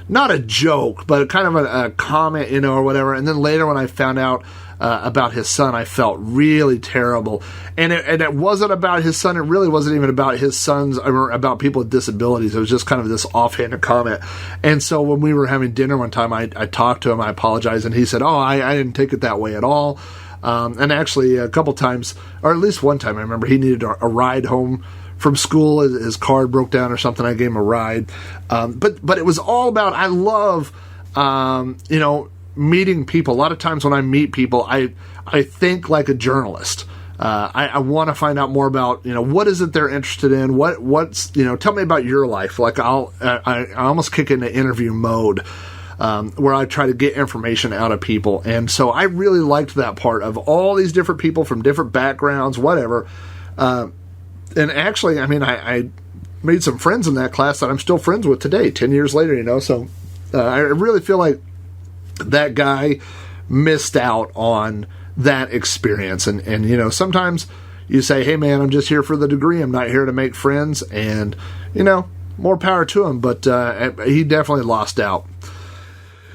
not a joke, but kind of a comment, or whatever. And then later when I found out about his son, I felt really terrible. And it wasn't about his son. It really wasn't even about his sons or about people with disabilities. It was just kind of this offhanded comment. And so when we were having dinner one time, I talked to him, I apologized, and he said, oh, I didn't take it that way at all. And actually a couple times, or at least one time, I remember he needed a ride home from school. His car broke down or something. I gave him a ride. But it was all about, I love, meeting people. A lot of times when I meet people, I think like a journalist. I want to find out more about, what is it they're interested in? What's, tell me about your life. Like I almost kick into interview mode, where I try to get information out of people. And so I really liked that part of all these different people from different backgrounds, whatever. And actually, I made some friends in that class that I'm still friends with today, 10 years later, so I really feel like that guy missed out on that experience. And sometimes you say, hey man, I'm just here for the degree. I'm not here to make friends. And, more power to him, but he definitely lost out.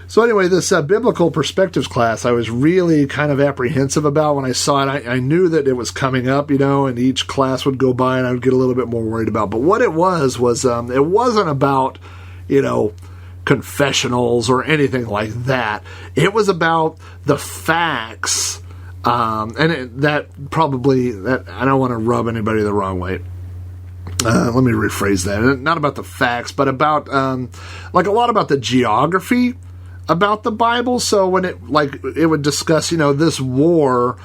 So anyway, this biblical perspectives class, I was really kind of apprehensive about when I saw it. I knew that it was coming up, and each class would go by and I would get a little bit more worried about. But what it was it wasn't about, confessionals or anything like that. It was about the facts, and that I don't want to rub anybody the wrong way. Let me rephrase that. Not about the facts, but about like a lot about the geography about the Bible. So when it would discuss, this war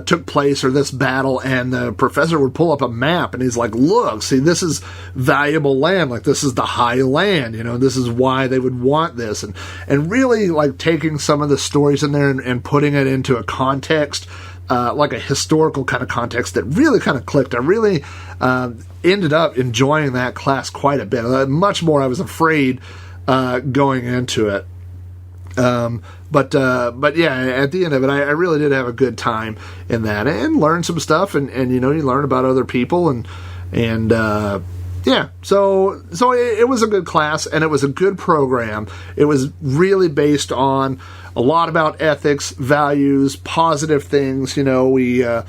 took place or this battle, and the professor would pull up a map and he's like, look, see, this is valuable land. Like, this is the high land, this is why they would want this. And really taking some of the stories in there and putting it into a context, like a historical kind of context that really kind of clicked. I really ended up enjoying that class quite a bit. Much more I was afraid going into it. But yeah, at the end of it, I really did have a good time in that and learned some stuff and you learn about other people and yeah, so it was a good class and it was a good program. It was really based on a lot about ethics, values, positive things. We, there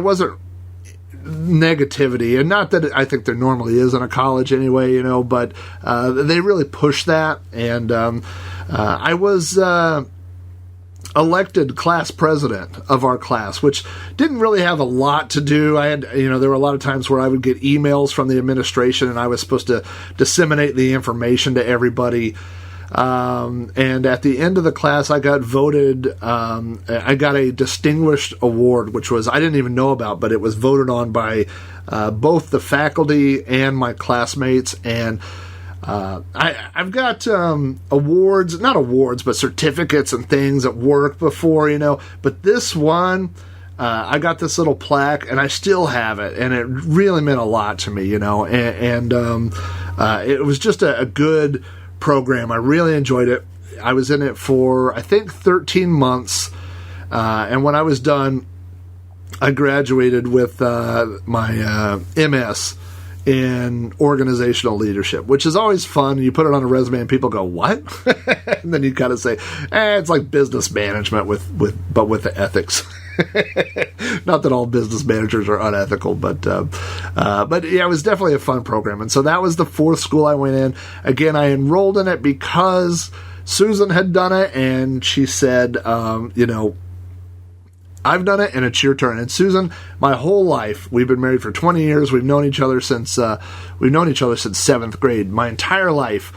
wasn't negativity, and not that I think there normally is in a college anyway, but they really pushed that, and I was elected class president of our class, which didn't really have a lot to do. I had, there were a lot of times where I would get emails from the administration and I was supposed to disseminate the information to everybody. And at the end of the class, I got voted, I got a distinguished award, which was, I didn't even know about, but it was voted on by both the faculty and my classmates. And I've got awards, not awards, but certificates and things at work before, but this one, I got this little plaque and I still have it, and it really meant a lot to me, and it was just a good program. I really enjoyed it. I was in it for, I think, 13 months, and when I was done, I graduated with my MS in organizational leadership, which is always fun. You put it on a resume and people go, "What?" And then you kind of say, it's like business management with the ethics. Not that all business managers are unethical, but yeah, it was definitely a fun program. And so that was the fourth school I went in. Again, I enrolled in it because Susan had done it, and she said, I've done it and it's your turn. And Susan, my whole life, we've been married for 20 years. We've known each other since seventh grade. My entire life,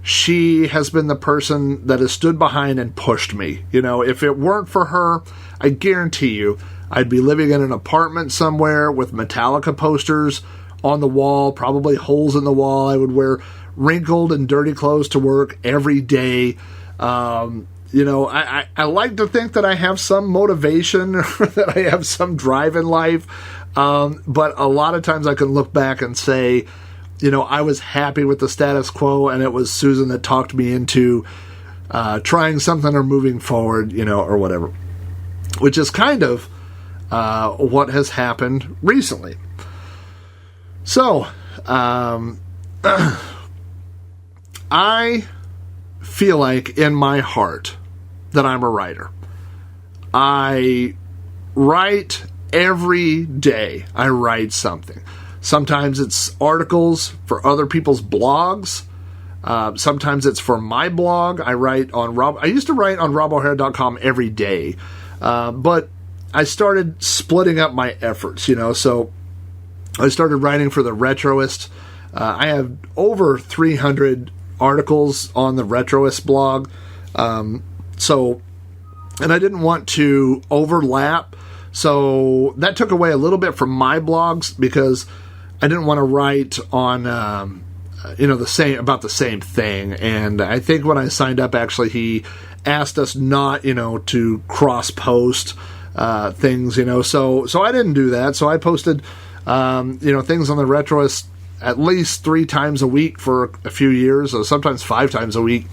she has been the person that has stood behind and pushed me. If it weren't for her, I guarantee you, I'd be living in an apartment somewhere with Metallica posters on the wall, probably holes in the wall. I would wear wrinkled and dirty clothes to work every day. I like to think that I have some motivation or that I have some drive in life. But a lot of times I can look back and say, I was happy with the status quo, and it was Susan that talked me into trying something or moving forward, or whatever. Which is kind of what has happened recently. So, I feel like in my heart that I'm a writer. I write every day. I write something. Sometimes it's articles for other people's blogs. Sometimes it's for my blog. I used to write on robohara.com every day. But I started splitting up my efforts, so I started writing for the Retroist. I have over 300 articles on the Retroist blog. And I didn't want to overlap. So that took away a little bit from my blogs because I didn't want to write on, about the same thing. And I think when I signed up, actually, he asked us not, to cross post, things, so I didn't do that. So I posted, things on the Retroist at least 3 times a week for a few years, or sometimes 5 times a week.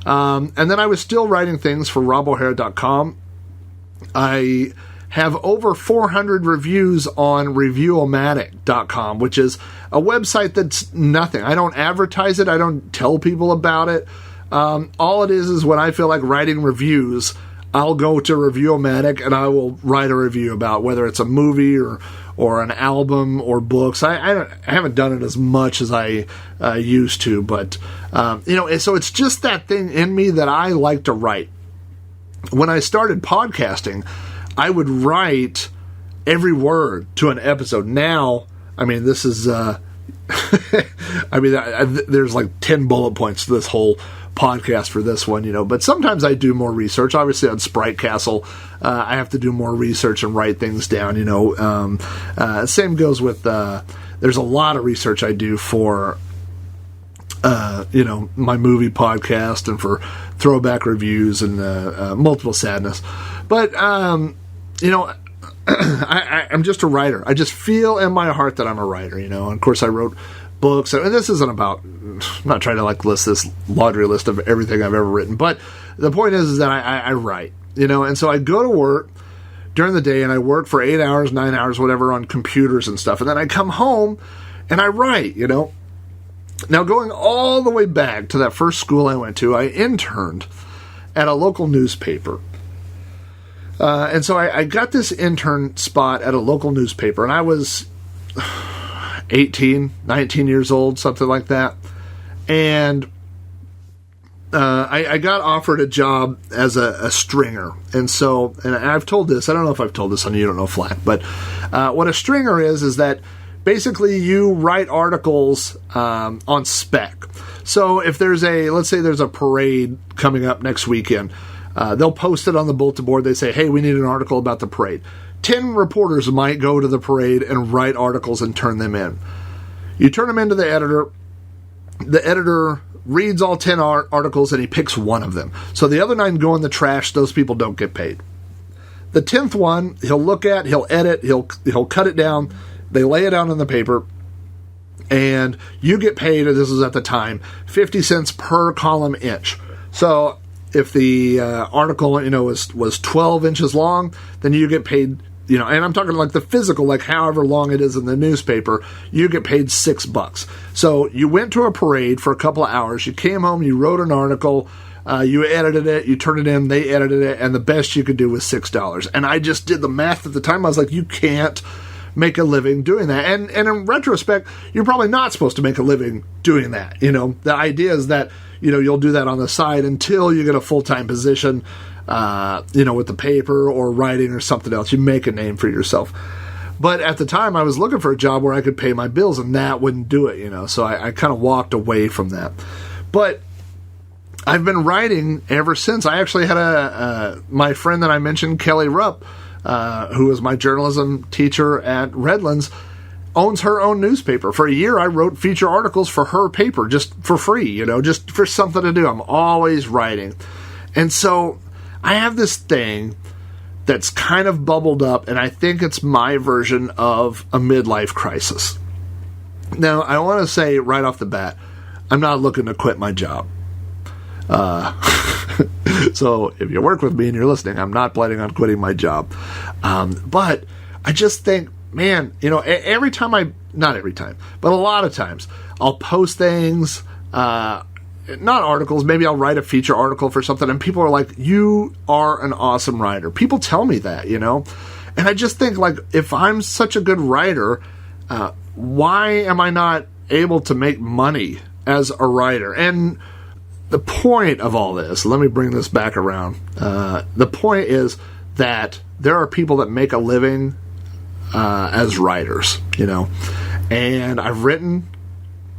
And then I was still writing things for robohara.com. I have over 400 reviews on Review-O-Matic.com, which is a website that's nothing. I don't advertise it. I don't tell people about it. All it is when I feel like writing reviews, I'll go to Review-O-Matic and I will write a review about whether it's a movie or an album or books. I haven't done it as much as I used to, but so it's just that thing in me that I like to write. When I started podcasting, I would write every word to an episode. Now, this is there's like 10 bullet points to this whole podcast for this one, but sometimes I do more research. Obviously on Sprite Castle, I have to do more research and write things down, same goes with, there's a lot of research I do for, my movie podcast and for throwback reviews and, Multiple Sadness. But, I'm just a writer. I just feel in my heart that I'm a writer, and of course I wrote books, and this isn't about, I'm not trying to list this laundry list of everything I've ever written, but the point is that I write, and so I go to work during the day and I work for 8 hours, 9 hours, whatever, on computers and stuff, and then I come home and I write, Now going all the way back to that first school I went to, I interned at a local newspaper. And so I got this intern spot at a local newspaper, and I was 18, 19 years old, something like that. And I got offered a job as a stringer. And so, and I've told this, I don't know if I've told this on You Don't Know Flack, but what a stringer is that basically you write articles on spec. So if let's say there's a parade coming up next weekend, they'll post it on the bulletin board. They say, hey, we need an article about the parade. 10 reporters might go to the parade and write articles and turn them in. You turn them into the editor. The editor reads all 10 articles and he picks one of them. So the other 9 go in the trash. Those people don't get paid. The 10th one, he'll look at, he'll edit, he'll cut it down. They lay it out on the paper. And you get paid, this is at the time, 50 cents per column inch. So if the article, was 12 inches long, then you get paid, and I'm talking like the physical, like however long it is in the newspaper, you get paid $6. So you went to a parade for a couple of hours, you came home, you wrote an article, you edited it, you turned it in, they edited it, and the best you could do was $6. And I just did the math at the time. I was like, you can't make a living doing that. And in retrospect, you're probably not supposed to make a living doing that. The idea is that, you'll do that on the side until you get a full-time position, with the paper or writing or something else. You make a name for yourself. But at the time, I was looking for a job where I could pay my bills, and that wouldn't do it, So I kind of walked away from that. But I've been writing ever since. I actually had my friend that I mentioned, Kelly Rupp, who was my journalism teacher at Redlands, owns her own newspaper. For a year, I wrote feature articles for her paper just for free, just for something to do. I'm always writing. And so I have this thing that's kind of bubbled up, and I think it's my version of a midlife crisis. Now, I want to say right off the bat, I'm not looking to quit my job. So if you work with me and you're listening, I'm not planning on quitting my job. But I just think, man, every time not every time, but a lot of times I'll post things, not articles, maybe I'll write a feature article for something, and people are like, you are an awesome writer. People tell me that, and I just think, like, if I'm such a good writer, why am I not able to make money as a writer? And the point of all this, let me bring this back around. The point is that there are people that make a living as writers, and I've written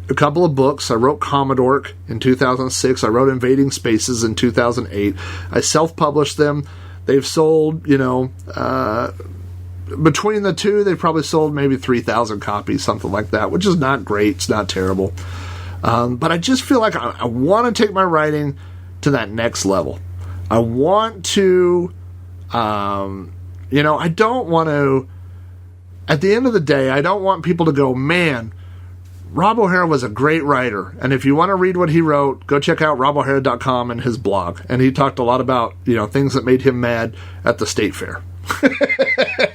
a couple of books. I wrote Commodore in 2006. I wrote Invading Spaces in 2008. I self-published them. They've sold, between the two, they've probably sold maybe 3,000 copies, something like that, which is not great. It's not terrible. But I just feel like I want to take my writing to that next level. I want to, I don't want to, at the end of the day, I don't want people to go, man, Rob O'Hara was a great writer. And if you want to read what he wrote, go check out robohara.com and his blog. And he talked a lot about, things that made him mad at the state fair.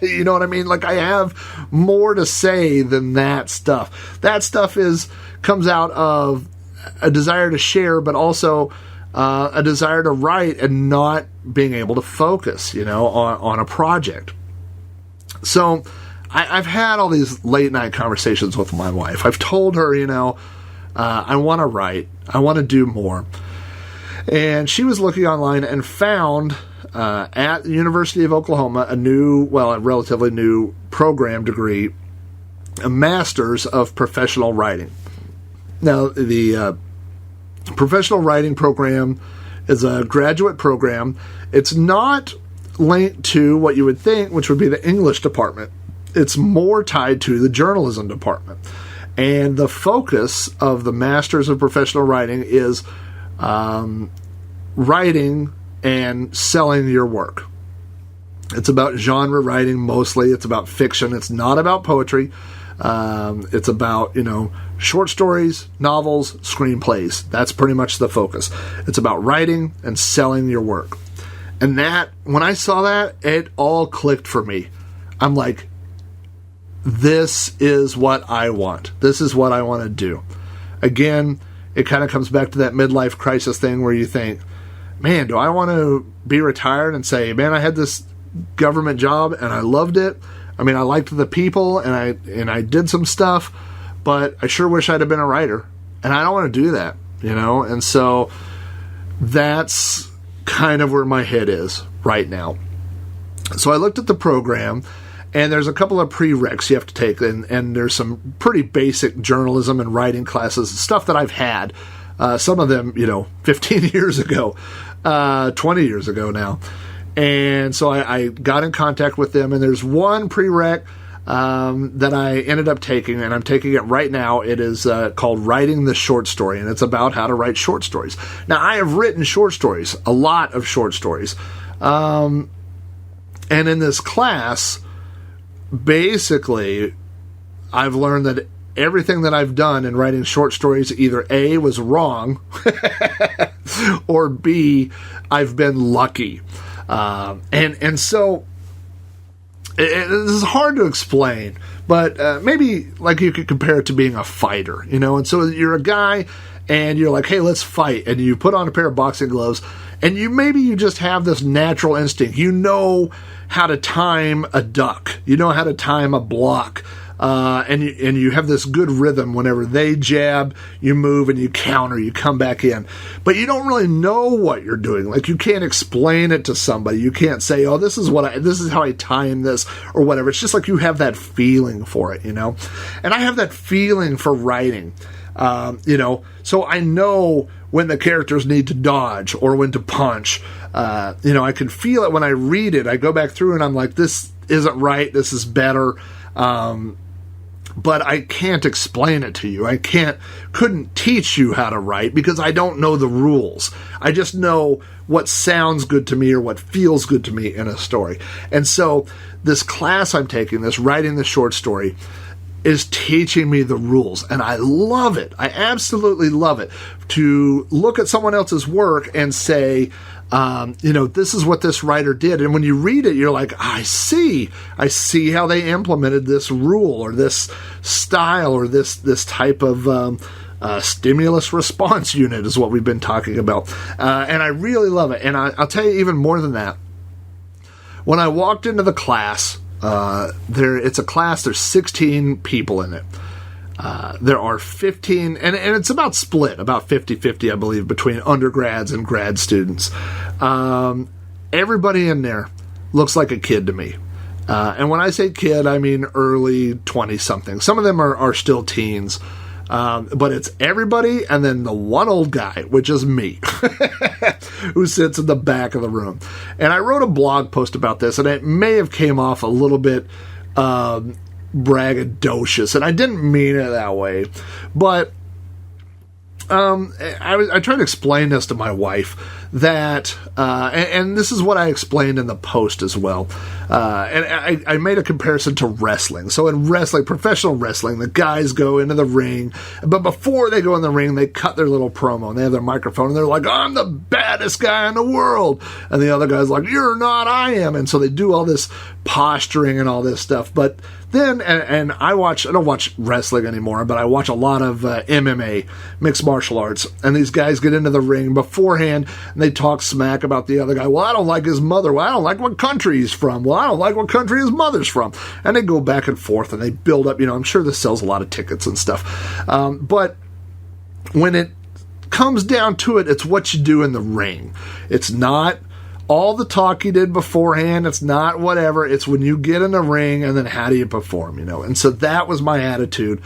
You know what I mean? Like, I have more to say than that stuff. That stuff comes out of a desire to share, but also a desire to write and not being able to focus, on a project. So I've had all these late night conversations with my wife. I've told her, I want to write. I want to do more. And she was looking online and found at the University of Oklahoma a relatively new program degree, a Master's of Professional Writing. Now, the professional writing program is a graduate program. It's not linked to what you would think, which would be the English department. It's more tied to the journalism department. And the focus of the Masters of Professional Writing is writing and selling your work. It's about genre writing mostly. It's about fiction. It's not about poetry. It's about, short stories, novels, screenplays. That's pretty much the focus. It's about writing and selling your work. And that, when I saw that, it all clicked for me. I'm like, this is what I want. This is what I want to do. Again, it kind of comes back to that midlife crisis thing where you think, man, do I want to be retired and say, man, I had this government job and I loved it. I mean, I liked the people and I did some stuff, but I sure wish I'd have been a writer. And I don't want to do that, And so that's kind of where my head is right now. So I looked at the program, and there's a couple of prereqs you have to take, and there's some pretty basic journalism and writing classes, stuff that I've had. Some of them, 15 years ago, 20 years ago now. And so I got in contact with them, and there's one prereq that I ended up taking, and I'm taking it right now. It is called Writing the Short Story, and it's about how to write short stories. Now, I have written short stories, a lot of short stories. And in this class, basically, I've learned that everything that I've done in writing short stories either A, was wrong, or B, I've been lucky. And so this is hard to explain, but maybe like you could compare it to being a fighter, and so you're a guy and you're like, hey, let's fight, and you put on a pair of boxing gloves, and you just have this natural instinct. You know how to time a duck, you know how to time a block, and you have this good rhythm. Whenever they jab, you move and you counter, you come back in. But you don't really know what you're doing. Like, you can't explain it to somebody. You can't say, oh, this is how I time this, or whatever. It's just like you have that feeling for it, And I have that feeling for writing, So I know when the characters need to dodge or when to punch. I can feel it when I read it. I go back through and I'm like, this isn't right. This is better. But I can't explain it to you. I couldn't teach you how to write because I don't know the rules. I just know what sounds good to me or what feels good to me in a story. And so this class I'm taking, this Writing the Short Story, is teaching me the rules. And I love it. I absolutely love it. To look at someone else's work and say, this is what this writer did. And when you read it, you're like, I see how they implemented this rule or this style or this type of stimulus response unit is what we've been talking about. And I really love it. And I'll tell you even more than that. When I walked into the class, it's a class, there's 16 people in it. There are 15, and it's about split, about 50-50, I believe, between undergrads and grad students. Everybody in there looks like a kid to me. And when I say kid, I mean early 20-something. Some of them are still teens. But it's everybody and then the one old guy, which is me, who sits in the back of the room. And I wrote a blog post about this, and it may have came off a little bit braggadocious, and I didn't mean it that way, but I tried to explain this to my wife, that and this is what I explained in the post as well, and I made a comparison to wrestling. So in wrestling, professional wrestling, the guys go into the ring, but before they go in the ring, they cut their little promo, and they have their microphone, and they're like, I'm the baddest guy in the world, and the other guy's like, you're not, I am. And so they do all this posturing and all this stuff. But then, and I don't watch wrestling anymore, but I watch a lot of MMA, mixed martial arts, and these guys get into the ring beforehand, and they talk smack about the other guy. Well, I don't like his mother. Well, I don't like what country he's from. Well, I don't like what country his mother's from. And they go back and forth, and they build up, I'm sure this sells a lot of tickets and stuff. But when it comes down to it, it's what you do in the ring. It's not all the talk you did beforehand. It's not whatever. It's when you get in the ring, and then how do you perform, And so that was my attitude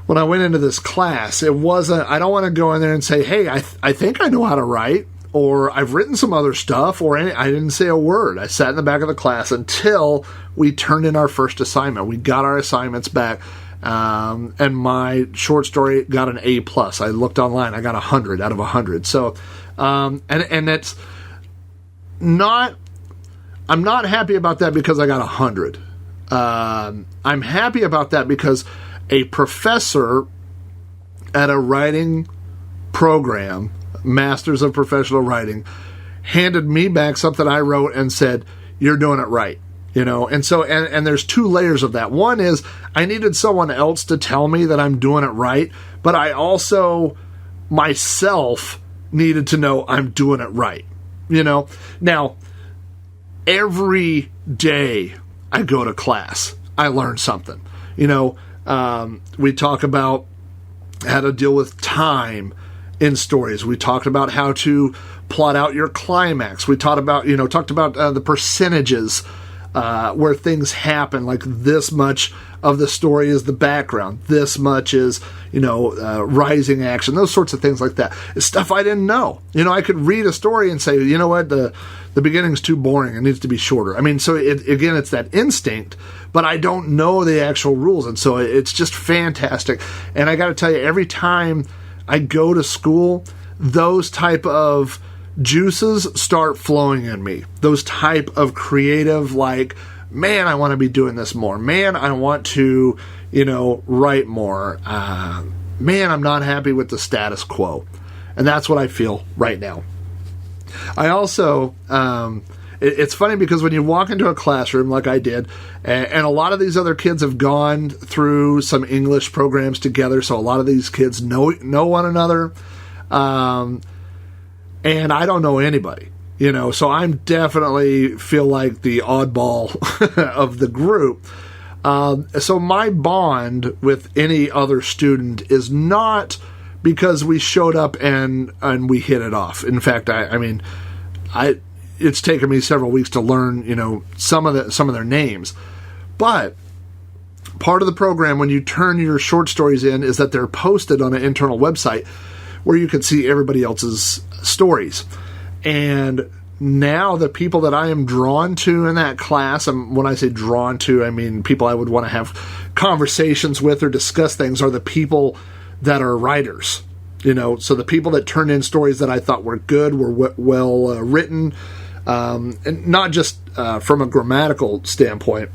when I went into this class. It wasn't, I don't want to go in there and say, hey, I think I know how to write, or I've written some other stuff, or I didn't say a word. I sat in the back of the class until we turned in our first assignment. We got our assignments back, and my short story got an A+. I looked online. I got 100 out of 100. So, and it's not, I'm not happy about that because I got 100. I'm happy about that because a professor at a writing program, Masters of Professional Writing, handed me back something I wrote and said, you're doing it right. And so, and there's two layers of that. One is I needed someone else to tell me that I'm doing it right, but I also myself needed to know I'm doing it right. Now, every day I go to class, I learn something. We talk about how to deal with time in stories. We talked about how to plot out your climax. We talked about the percentages where things happen, like this much of the story is the background, this much is, rising action, those sorts of things like that. It's stuff I didn't know. I could read a story and say, you know what, the beginning's too boring, it needs to be shorter. I mean, so again, it's that instinct, but I don't know the actual rules, and so it's just fantastic. And I got to tell you, every time I go to school, those type of juices start flowing in me. Those type of creative, like, man, I want to be doing this more. Man, I want to, write more. Man, I'm not happy with the status quo. And that's what I feel right now. I also, it's funny because when you walk into a classroom like I did, and a lot of these other kids have gone through some English programs together, so a lot of these kids know one another, and I don't know anybody, so I'm definitely feel like the oddball of the group. So my bond with any other student is not because we showed up and we hit it off. In fact, it's taken me several weeks to learn, some of their names. But part of the program, when you turn your short stories in, is that they're posted on an internal website where you can see everybody else's stories. And now the people that I am drawn to in that class, and when I say drawn to, I mean people I would want to have conversations with or discuss things, are the people that are writers. So the people that turned in stories that I thought were good, were well written, and not just from a grammatical standpoint,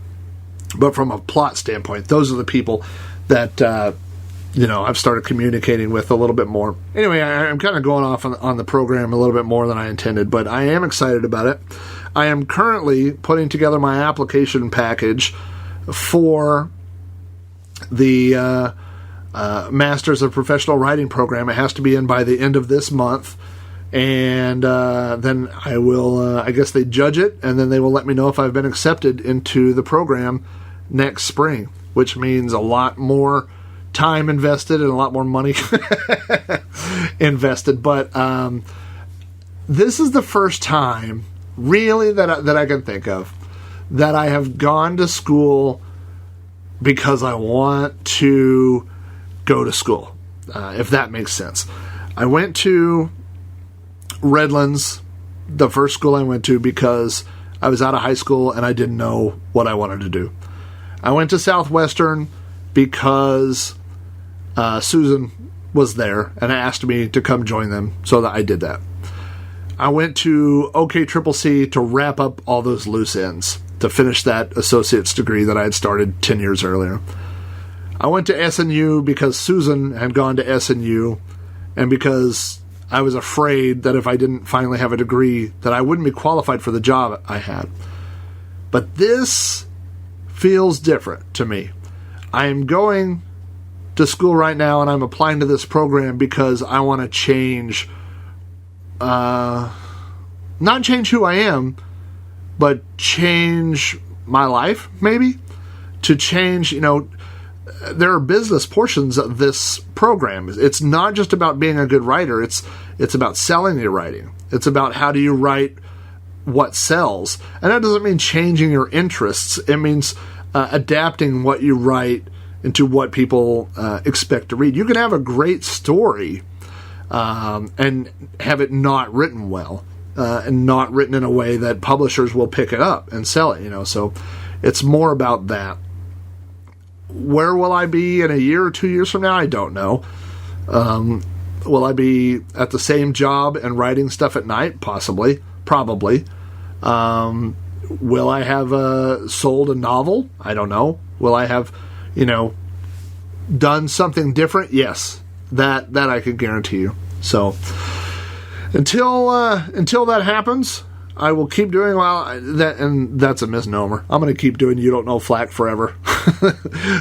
but from a plot standpoint. Those are the people that I've started communicating with a little bit more. Anyway, I'm kind of going off on the program a little bit more than I intended, but I am excited about it. I am currently putting together my application package for the Masters of Professional Writing program. It has to be in by the end of this month, and then I will, I guess they judge it, and then they will let me know if I've been accepted into the program next spring, which means a lot more time invested and a lot more money invested. But this is the first time, really, that I can think of that I have gone to school because I want to go to school, if that makes sense. I went to Redlands, the first school I went to, because I was out of high school and I didn't know what I wanted to do. I went to Southwestern because Susan was there and asked me to come join them, so that I did that. I went to OKCCC to wrap up all those loose ends, to finish that associate's degree that I had started 10 years earlier. I went to SNU because Susan had gone to SNU, and because I was afraid that if I didn't finally have a degree, that I wouldn't be qualified for the job I had. But this feels different to me. I am going to school right now, and I'm applying to this program because I want to change, not change who I am, but change my life, maybe. To change, there are business portions of this program. It's not just about being a good writer. It's about selling your writing. It's about how do you write what sells. And that doesn't mean changing your interests. It means adapting what you write into what people expect to read. You can have a great story and have it not written well, and not written in a way that publishers will pick it up and sell it. So it's more about that. Where will I be in a year or 2 years from now? I don't know. Will I be at the same job and writing stuff at night? Possibly. Probably. Will I have sold a novel? I don't know. Will I have, done something different? Yes. That I can guarantee you. So until that happens, I will keep doing that, and that's a misnomer. I'm going to keep doing You Don't Know Flack forever.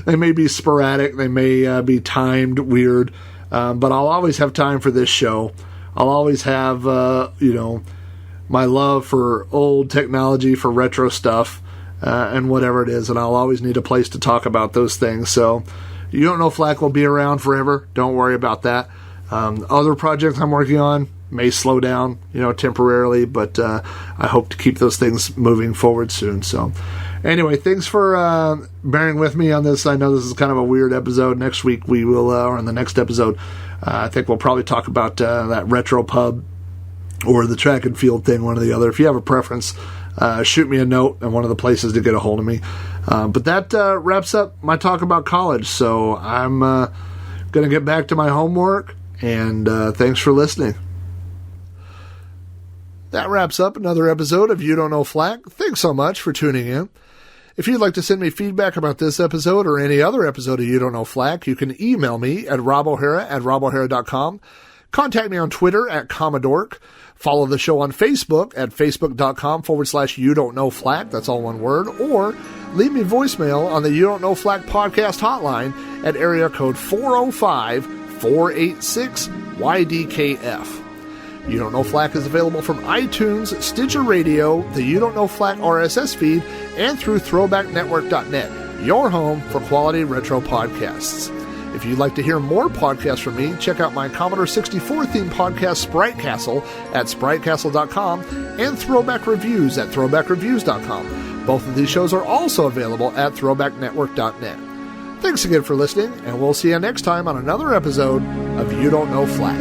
They may be sporadic, they may be timed weird, but I'll always have time for this show. I'll always have, my love for old technology, for retro stuff, and whatever it is, and I'll always need a place to talk about those things. So You Don't Know Flack will be around forever. Don't worry about that. Other projects I'm working on may slow down, temporarily, but I hope to keep those things moving forward soon. So anyway, thanks for bearing with me on this. I know this is kind of a weird episode. Next week we will, or in the next episode, I think we'll probably talk about that retro pub or the track and field thing, one or the other. If you have a preference, shoot me a note and one of the places to get a hold of me. But that wraps up my talk about college. So I'm going to get back to my homework, and thanks for listening. That wraps up another episode of You Don't Know Flack. Thanks so much for tuning in. If you'd like to send me feedback about this episode or any other episode of You Don't Know Flack, you can email me at robohara@robohara.com. Contact me on Twitter at Commodork. Follow the show on Facebook at facebook.com/You Don't Know Flack. That's all one word. Or leave me voicemail on the You Don't Know Flack podcast hotline at area code 405-486-YDKF. You Don't Know Flack is available from iTunes, Stitcher Radio, the You Don't Know Flack RSS feed, and through throwbacknetwork.net, your home for quality retro podcasts. If you'd like to hear more podcasts from me, check out my Commodore 64 themed podcast, Sprite Castle, at spritecastle.com, and Throwback Reviews at throwbackreviews.com. Both of these shows are also available at throwbacknetwork.net. Thanks again for listening, and we'll see you next time on another episode of You Don't Know Flack.